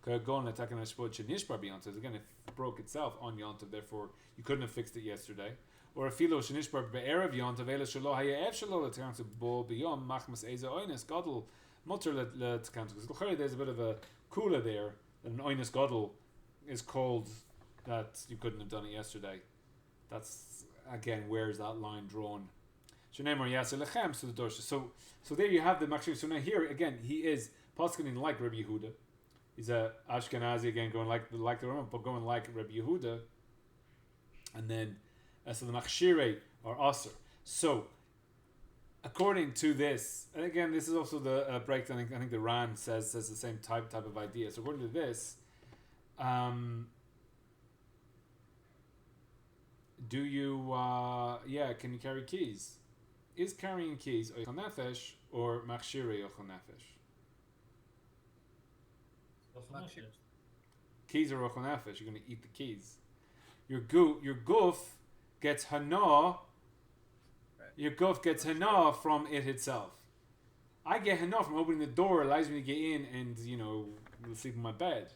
Kagon letaken a shput shenishbar b'Yontiv. Again, it broke itself on Yontiv, therefore you couldn't have fixed it yesterday. Or a filo shenishbar be'erev Yontiv ela shelo hayeh efshar lo letansu bo b'yom machmas eza oines gadol mutter letansu. Because there's a bit of a kula there that an oines gadol is called that you couldn't have done it yesterday. That's again, where's that line drawn? So there you have the machshiri. So now here again, he is poskening like Rabbi Yehuda. He's a Ashkenazi again, going like the Rambam, but going like Rabbi Yehuda. And then so the machshiri are aser. So according to this, and again, this is also the breakdown. I think the Ran says the same type of idea. So according to this, do you can you carry keys? Is carrying keys oichel nefesh or machshiri oichel nefesh? Keys are oichel nefesh. You're going to eat the keys. Your goof gets hana. Right. Your goof gets hana from it itself. I get hana from opening the door. Allows me to get in and sleep in my bed.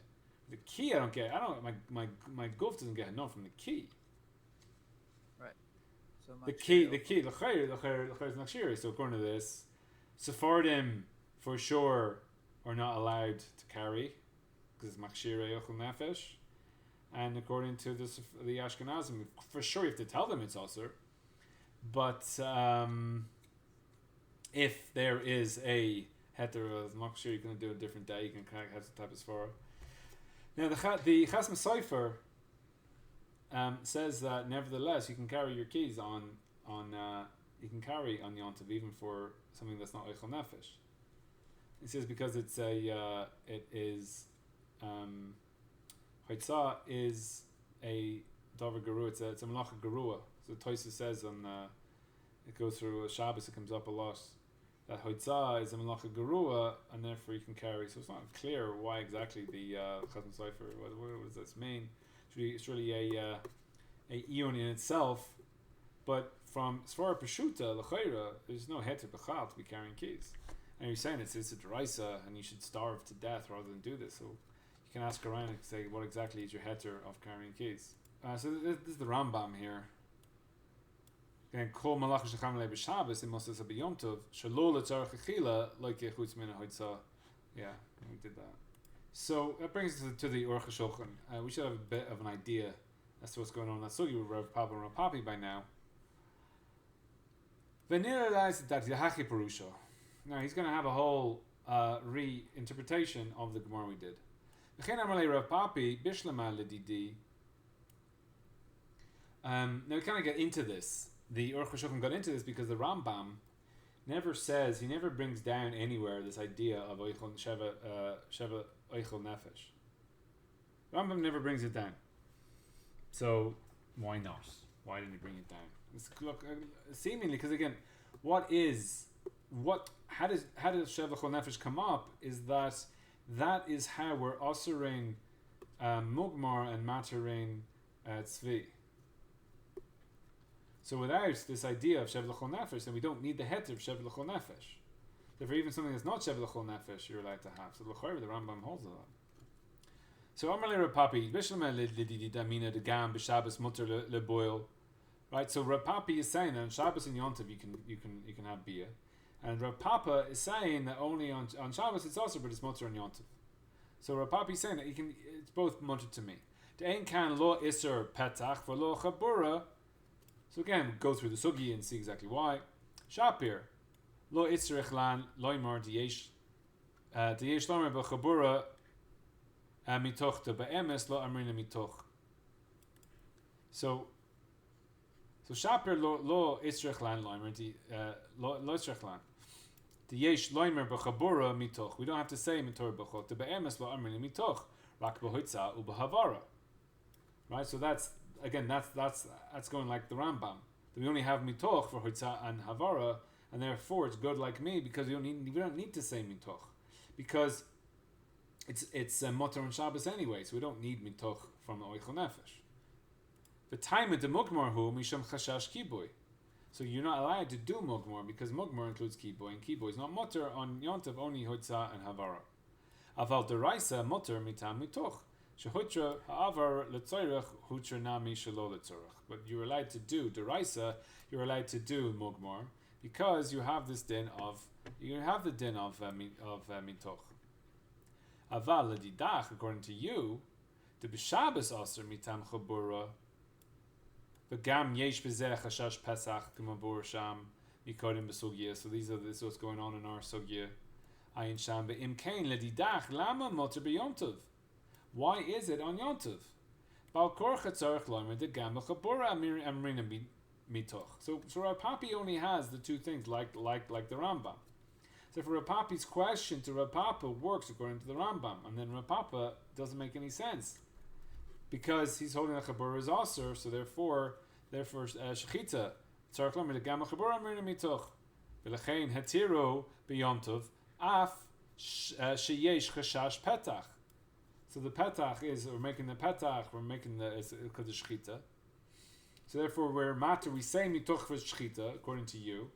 The key I don't get. My goof doesn't get hana from the key. So the key, l'chayr is machshiri. So according to this, Sephardim for sure are not allowed to carry because it's machshiri ochel nefesh, and according to the Ashkenazim, for sure you have to tell them it's aser. But if there is a heter of machshiri, you can do a different day. You can have some type of svara. Now the Chas Mesayfer says that nevertheless you can carry your keys on you can carry on Yontiv even for something that's not oichel nefesh. He says because it's Chaytza is a davar gerua. It's a malacha gerua. So Toysa says it goes through Shabbos. It comes up a lot that Chaytza is a malacha gerua, and therefore you can carry. So it's not clear why exactly the Chazon Sofer. What does this mean? It's really a eon in itself, but from Svara Peshuta l'chayra, there's no heter b'chal to be carrying keys. And you're saying it's a deraisa, and you should starve to death rather than do this. So you can ask Arayan and say, what exactly is your heter of carrying keys? So this is the Rambam here. Again, kol malach shecham le b'Shabbos in Moses b'Yom Tov shelo l'tzarech achila like yechutz min ha'hotzah. Yeah, we did that. So that brings us to the Orach Shulchan. We should have a bit of an idea as to what's going on. That's so you Rav Papa and Rav Papi by now. Now he's going to have a whole reinterpretation of the Gemara we did. Now we kind of get into this. The Orach Shulchan got into this because the Rambam never brings down anywhere this idea of Sheva Oichel Nefesh. Rambam never brings it down. So why not? Why didn't he bring it down? Seemingly, because again, how does Sheva Oichel Nefesh come up? Is that is how we're osering Mugmar and Materin Tzvi. So without this idea of Sheva Oichel Nefesh, then we don't need the heter of Sheva Oichel Nefesh. Therefore, even something that's not Sheva L'chol Nefesh, you're allowed to have. So l'chayr, the Rambam holds that. So Amalei Rav Papi, Bishlema lididi damina de gam b'Shabbos mutter leboil. Right. So Rav Papi is saying that on Shabbos and Yontiv you can have beer, and Rav Papa is saying that only on Shabbos it's also, but it's mutter on Yontiv. So Rav Papi is saying that it's both mutter to me. De'ein kan lo iser petach for lo chabura. So again, go through the sugi and see exactly why. Shapir. Lo itzrich lan loymar diyesh lomer b'chabura mitoch te be'emes lo amrina mitoch. So Shapir lo itzrich lan loymar lo itzrich lan. The yesh loimer b'chabura mitoch. We don't have to say mitor b'chot. The be'emes lo amrili mitoch. Rak b'hoitza u'b'havara. Right. So that's going like the Rambam. We only have mitoch for hoitza and havara, and therefore it's good like me because we don't need to say mitoch, because it's motor on Shabbos anyway, so we don't need mitoch from the oichel nefesh. The time of the mugmar hu misham chashash kiboy. So you're not allowed to do mugmar because mugmar includes kiboy, and kiboy is not motor on yontav, only hoitza and havara. Aval deraisa motor mitam mitoch. Shehutra ha'avar letzoyrech hutra nami shelo letzorech. But you're allowed to do deraisa. You're allowed to do mugmar because you have this din of mitoch. Aval ledidach, according to you, the b'Shabbos aser mitam chabura. V'gam yesh b'zeh chashash pesach k'mabur sham mikodim b'sugya. So this is what's going on in our sugya. Ayin sham ve'im kain ledidach lama moter b'yomtov. Why is it on Yontiv? So Rav Papi only has the two things, like the Rambam. So for Rav Papi's question to Rav Papa works according to the Rambam, and then Rav Papa doesn't make any sense because he's holding the Chabura as Aser, so therefore Shechita tzarich lomer legam Chabura amrina mitoch v'lechein hatiru b'Yontiv af sheyesh chashash petach. So the petach is, we're making the shchita. So therefore we say mitoch for shchita, according to you.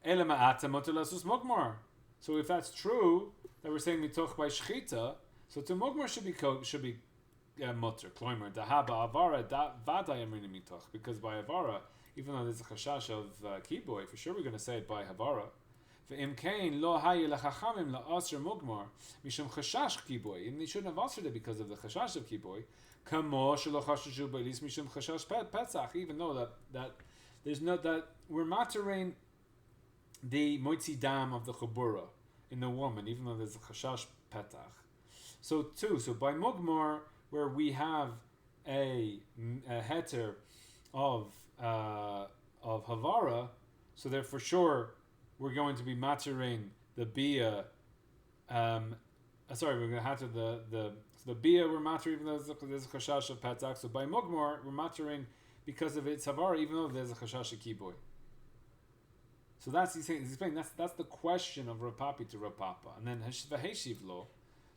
Ela ma'ata moter lasus mogmar. So if that's true, that we're saying mitoch by shchita, so to mogmar should be moter. Kloimer, dahaba avara, vaday amrina mitoch. Because by avara, even though there's a chashash of kiboy, for sure we're going to say it by havara. Ve'im kain lo hayi lechachamim la'asr mugmar mishum chashash kiboy. And they shouldn't have answered it because of the chashash of kiboy. Kamo shelo chashashu b'lis mishum chashash pesach. Even though that there's not that we're mattering the moitzi dam of the chabura in the woman, even though there's a chashash petach. So by mugmar, where we have a heter of havara, so there for sure we're going to be matering the bia. We're going to have to the bia we're matering even though there's a chashash of petach. So by mugmar we're matering because of its havara, even though there's a chashash of kiboy. So he's explaining that's the question of Rav Papi to Rav Papa, and then v'heshiv lo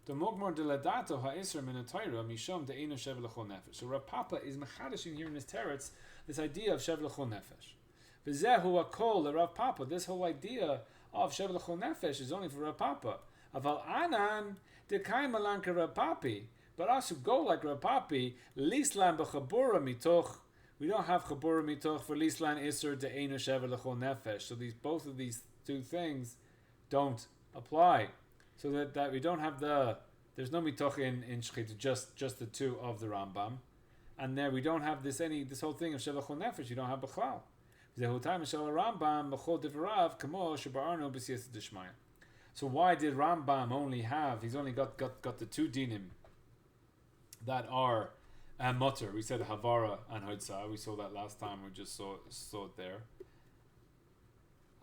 the mugmar de ladato ha'isra min ha'Torah misham de'enu shev l'chol nefesh. So Rav Papa is mechadishing here in his teretz this idea of shev l'chol nefesh. V'zehu akol the Rav Papa. This whole idea of shev l'chol nefesh is only for Rav Papa. Aval anan dekay malan ke Rav Papi. But us who go like Rav Papi, lislan b'chabura mitoch. We don't have chabura mitoch for lislan iser de'enu shev l'chol nefesh. So both of these two things don't apply. So that we don't have there's no mitoch in shchita, just the two of the Rambam, and there we don't have this whole thing of shev l'chol nefesh. You don't have b'chlal. So why did Rambam only have? He's only got the two dinim that are mutter. We said havara and hoitza. We saw that last time. We just saw it there.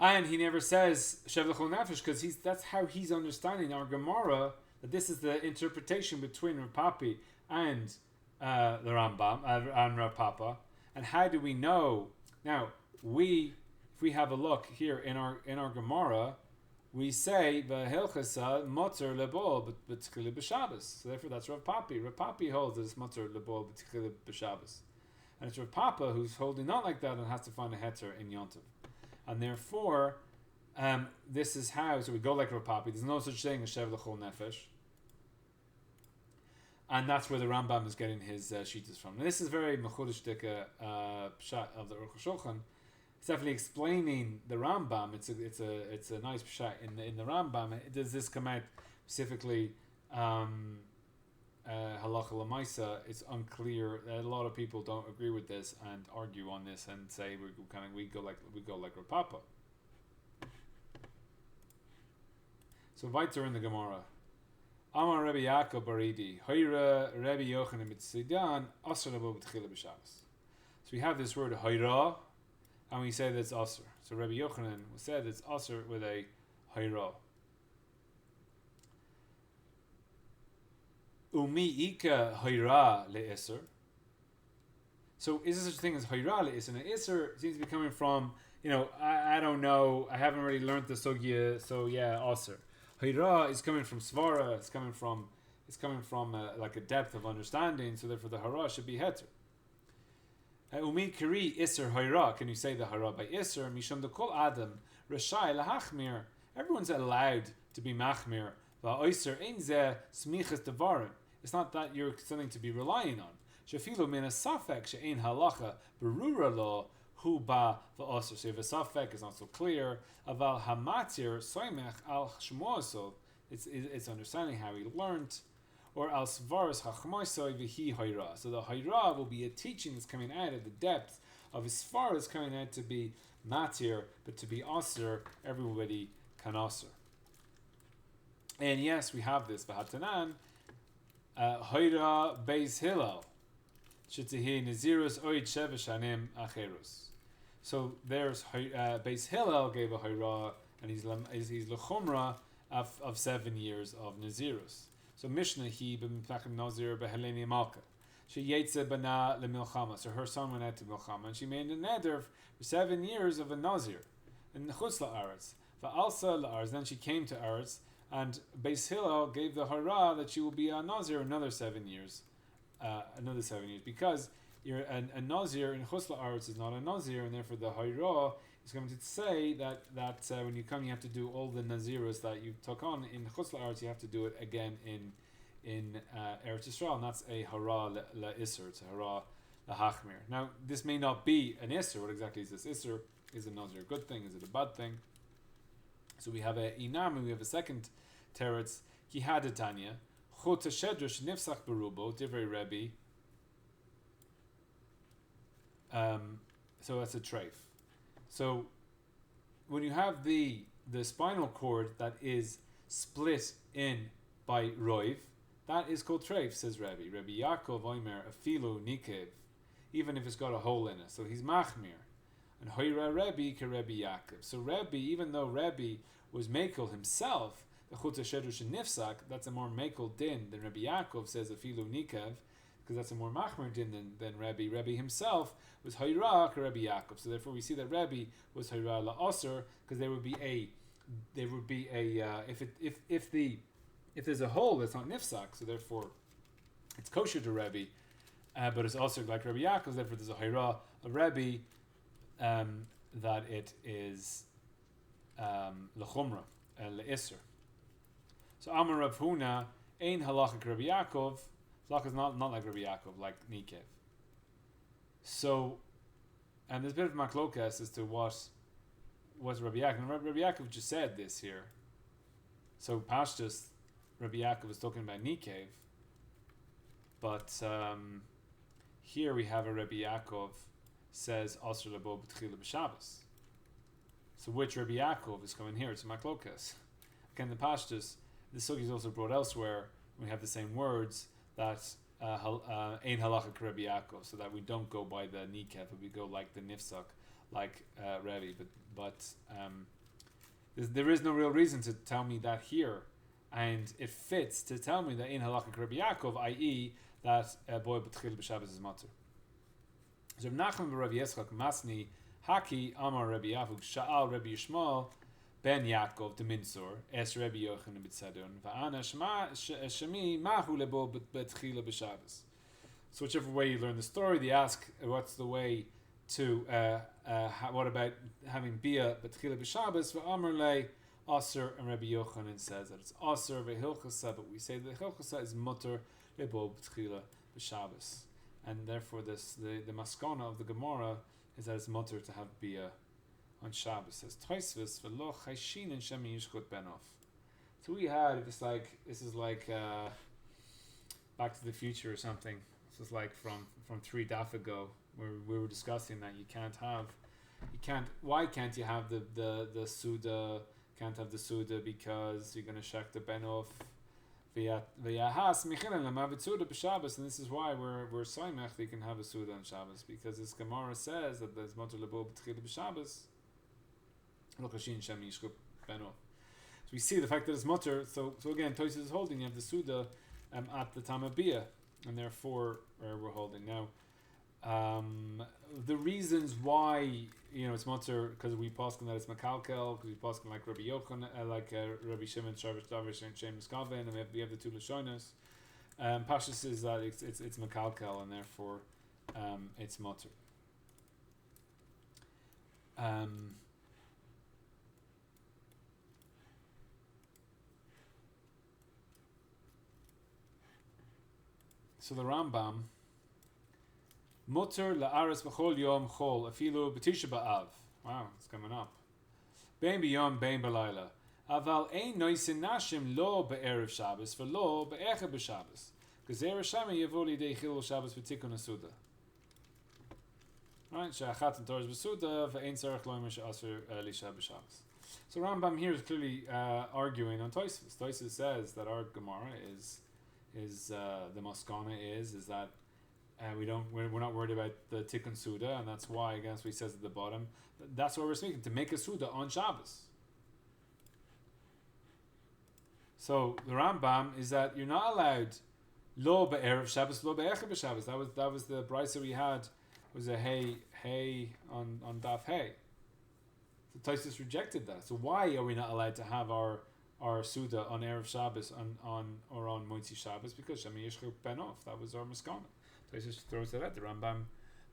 And he never says shev l'chol nefesh because that's how he's understanding our Gemara, that this is the interpretation between Rav Papi and the Rambam and Rav Papa. And how do we know now? If we have a look here in our Gemara, we say v'helchasa moter lebol b'tchila b'Shabbos. So therefore, that's Rav Papi. Rav Papi holds that it's moter lebol b'tchila b'Shabbos, and it's Rav Papa who's holding not like that and has to find a heter in Yontiv, and therefore, this is how. So we go like Rav Papi. There's no such thing as shev l'chol nefesh, and that's where the Rambam is getting his shitas from. And this is very mechudesh dika pshat of the Aruch Shulchan. It's definitely explaining the Rambam. It's a nice pshat in the Rambam. Does this come out specifically halacha l'maisa? It's unclear. A lot of people don't agree with this and argue on this and say we go like Rav Papa. So weiter in the Gemara. Amar Rabbi Yaakov Baridi, Hoira Rabbi Yochanan Mitzidan, Asr Labo B'Tchila B'Shabbos. So we have this word Hoira, and we say that it's Asr. So Rabbi Yochanan said it's Asr with a Hayra. Umi Ika Hayra le'Isr. So is there such a thing as Hayra le'Isr? And Isr seems to be coming from, I don't know, I haven't really learned the Sugya, so yeah, Asr. Hayra is coming from Svara, it's coming from like a depth of understanding, so therefore the Hara should be Heter. Umi Kiri Isr Hayra, can you say the Hara by Isr? Misham the Kol Adam, Rashai Lahachmir. Everyone's allowed to be Machmir. Va'oiser ein zeh smichas devarim. It's not that you're something to be relying on. Shafilu min safek she'ein halacha berura lo hu ba va'oser. So if a safek is not so clear, aval hamatir soimech al shmoso. It's understanding how he learned. Or al svaras hachmoisoi v'hi hayra. So the hayra will be a teaching that's coming out of the depth of his svaras coming out to be matir, but to be aser, everybody can aser. And yes, we have this. V'hatanan hayra beis hillel shetihi nazirus oid sheva shanim acherus. So there's beis hillel gave a hayra, and he's lechumra of 7 years of nazirus. So Mishnah he b'mipachim nazir b'heleni malka. She yetze bana lemilchama. So her son went out to milchama, and she made a neder for 7 years of a nazir in chutz la'aretz. Va'alsa la'aretz. Then she came to Aretz, and Beis Hillel gave the hara that she will be a nazir another 7 years, because you're a nazir in chutz la'aretz is not a nazir, and therefore the hara is going to say that when you come, you have to do all the naziros that you took on in chutz la'aretz. You have to do it again in Eretz Yisrael, and that's a hara la'isr. It's a hara la'hachmir. Now, this may not be an isr. What exactly is this isr? Is a nazir a good thing? Is it a bad thing? So we have a inam, and we have a second teretz. Ki had a tanya chut shedrush nifsach berubo divrei Rebbe. So that's a treif. So when you have the spinal cord that is split in by roiv, that is called treif, says Rebbe. Rebbe Yaakov oimer afilu nikev, even if it's got a hole in it. So he's machmir. And hoira Rebbe ke Rebbe Yaakov. So Rebbe, even though Rebbe was mekel himself, the chut shedrush nifsak, that's a more mekel din than Rebbe Yaakov says afilu nikev, because that's a more machmir din than Rebbe. Rebbe himself was hayra ke Rebbe Yaakov. So therefore we see that Rebbe was hayra la'aser, because there would be a if there's a hole that's not nifsak, so therefore it's kosher to Rebbe, but it's also like Rebbe Yaakov. Therefore there's a hayra of Rebbe that it is lechumra le'isr. So Amar Rav Huna ein halacha ke Rebbe Yaakov. Halacha is not like Rebbe Yaakov, like Nikev. So, and there's a bit of maklokas as to what was Rebbe Yaakov. And Rebbe Yaakov just said this here. So Pashtus, Rebbe Yaakov is talking about Nikev, but here we have a Rebbe Yaakov says Asr lebo b'tchila b'Shabbos. So which Rebbe Yaakov is coming here? It's maklokas. Again, the Pashtus, the sugi is also brought elsewhere. We have the same words that ein halacha ke Rebbe Yaakov, so that we don't go by the nikev, but we go like the nifsak, like Rebbe. But there is no real reason to tell me that here, and it fits to tell me that ein halacha ke Rebbe Yaakov, i.e. that boy b'tchil b'Shabbos is matur. So Nachman b'Rebbe Yitzchak Masni Haki Amar Rebbe Yaakov Sha'al Rebbe Yishmael Ben Yaakov de Minsor Es Rebbe Yochanan b'Tzadon Va'ana Shemi Mahu Lebo b'Tchila b'Shabbos. So whichever way you learn the story, they ask what's the way to what about having bia b'Tchila b'Shabbos? Va'amar Le Aser, and Rebbe Yochanan says that it's Aser v'Hilchasa, but we say that Hilchasa is mutter Lebo b'Tchila b'Shabbos. And therefore, the maskana of the Gemara is that it's mutter to have bia on Shabbos. It says Toisvis v'lo chayshin and shemi yishchut benov. So we had this is like Back to the Future or something. This is like from 3 daf ago, where we were discussing that why can't you have the Suda? Can't have the Suda because you're going to shak the benov V'yahas michilim lemavet suda b'Shabbos, and this is why we're soymech that you can have a suda on Shabbos, because this Gemara says that there's mutter lebo b'tchila b'Shabbos. L'chashin shem yishchuk benov. So we see the fact that it's mutter. So again, Tosfos is holding you have the suda at the time of bia, and therefore we're holding now. The reasons why it's mutter, because we posken that it's makalkel, because we posken like Rabbi Yochanan, Rabbi Shimon, Sharvish Davish, and Shemus Kavin, and we have the two Lashonas. Pashas is that it's makalkel, and therefore it's mutter. So the Rambam, mutter la'aretz b'chol yom chol afilu b'tisha b'av. Wow, it's coming up. Bein b'yom, bein b'layla. Aval ein noisin nashim lo be'erev Shabbos v'lo be'echa b'Shabbos. G'zer Shama yavo lidei chilul Shabbos v'tikun asuda. Right, she'achat and torah b'suda v'ein tzarech loimer she'aser elisha b'Shabbos. So Rambam here is clearly arguing on Tosfos. Tosfos says that our Gemara is the maskana is that we're not worried about the tikkun suda, and that's why, again, as we says at the bottom, that's why we're speaking to make a suda on Shabbos. So the Rambam is that you're not allowed lo be'erev Shabbos, lo be'echa b'Shabbos. That was the brisa we had, was a hey on daf hey. So Tosfos rejected that. So why are we not allowed to have our Suda on Erev Shabbos on Moitzi Shabbos? Because Shemi Yishchuk Benov, that was our Maskana. Tosfos throws it out. The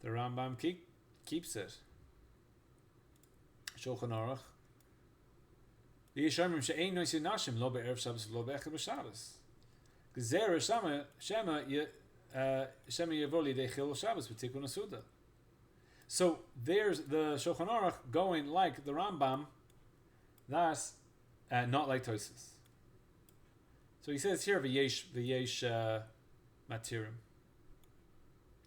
Rambam keeps it. Shulchan Aruch. The Yishamim she'ein noisi nashim lo be'erev Shabbos lo be'echad b'Shabbos. G'zer Shema Yevoli de Chilul Shabbos v'tikun Suda. So there's the Shulchan Aruch going like the Rambam. That's not like Tosfos. So he says here v'yesh matirim.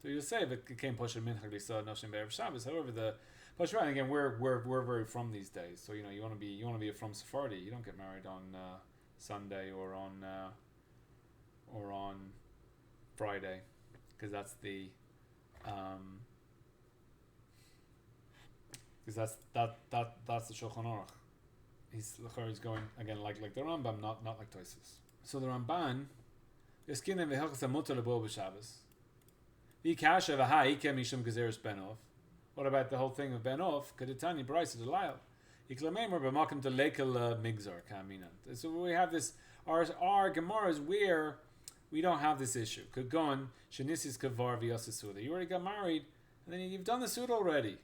So you'll say that it came posher minchag lisa nashim be'erev Shabbos. However, the posher, and again we're very from these days. So you want to be a from Sephardi. You don't get married on Sunday or on Friday, because that's the that's the Shulchan Aruch. He's going again like the Rambam, not like Tosfos. So the Ramban, Yeskinem v'Hilchos Mutter lebo b'Shabbos. V'Kasha v'Hai Ikem Mishum Gezeres Benov. What about the whole thing of Benov? Kedetani Brayso Delayel. Iklamemer b'Makom Delekel Migzar Kaminant. So we have this. Our Gemara is where we don't have this issue. Kagon Shenisis Kavar v'Yasasuda. You already got married, and then you've done the suit already.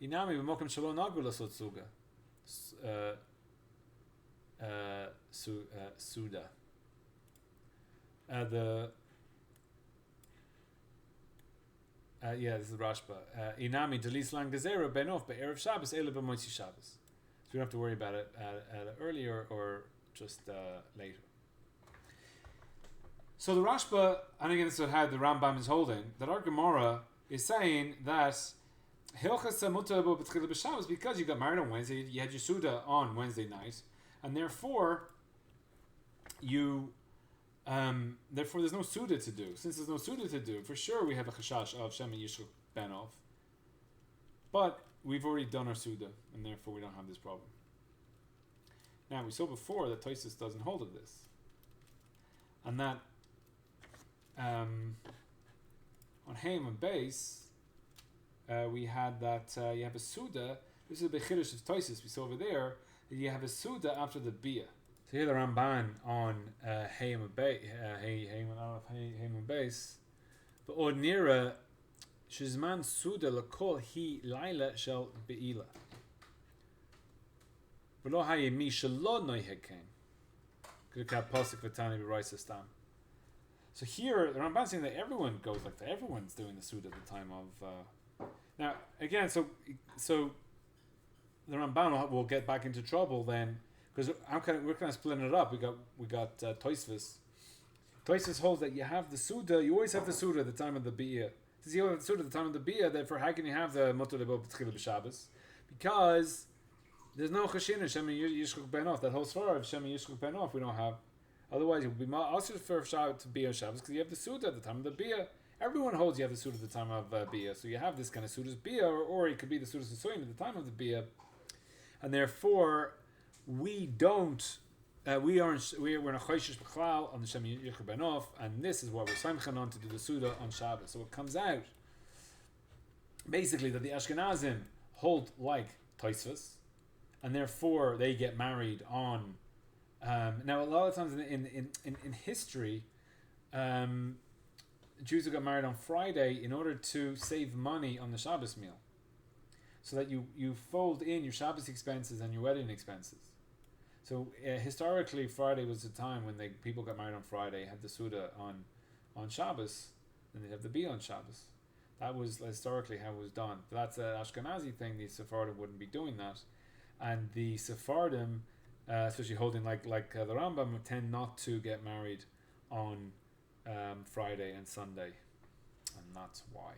Inami b'Makom Shalom Nagul Lasot Suga. Suda. This is Rashba. Inami delis lang gezerah benov be'erev Shabbos ele b'moitzi Shabbos. So we don't have to worry about it earlier or just later. So the Rashba, and again this is how the Rambam is holding, that our Gemara is saying that Hilchas mutar lebo b'tchila b'Shabbos, because you got married on Wednesday, you had your Suda on Wednesday night, and therefore there's no Suda to do. Since there's no Suda to do, for sure we have a chashash of Shemi Yishchuk Benov, but we've already done our Suda, and therefore we don't have this problem. Now we saw before that Tosfos doesn't hold of this, and that on Haim and base. We had that you have a Suda. This is the Chiddush of Tosfos we saw over there. That you have a Suda after the Bia. So here the Ramban on Hayim and Base. But Ordnira Shizman Suda Lakol Hi Laila Shel Beila. V'lo Hayimi Shalod Noihekein. Good cat Pasuk V'Tani B'Raisa Stam. So here the Ramban saying that everyone goes like that. Everyone's doing the Suda at the time of. Now again, so the Ramban will get back into trouble then, because we're kind of splitting it up. We got Tosfos. Tosfos holds that you have the Suda. You always have the Suda at the time of the Bia. Since you have the Suda at the time of the Bia, therefore how can you have the Mutar lebo b'tchila b'Shabbos? Because there's no Chashina Shemi Yishchuk Benov. That whole story of Shemi Yishchuk Benov we don't have. Otherwise, it would be also for Shabbos to be on Shabbos because you have the Suda at the time of the Bia. Everyone holds you have the Suda at the time of Bia. So you have this kind of Suda's Bia, or it could be the Suda's Suyin at the time of the Bia. And therefore, we don't, we're in a Choishish B'chlal on the Shem Yichur Benov, and this is what we're Simchan on to do the Suda on Shabbos. So it comes out, basically, that the Ashkenazim hold like Tosfos, and therefore they get married on. Now, a lot of times in history, Jews who got married on Friday in order to save money on the Shabbos meal, so that you fold in your Shabbos expenses and your wedding expenses. So historically, Friday was the time when people got married on Friday, had the Suda on Shabbos, and they'd have the Bia on Shabbos. That was historically how it was done. But that's an Ashkenazi thing. The Sephardim wouldn't be doing that, and the Sephardim, especially holding like the Rambam, tend not to get married on Friday and Sunday, and that's why.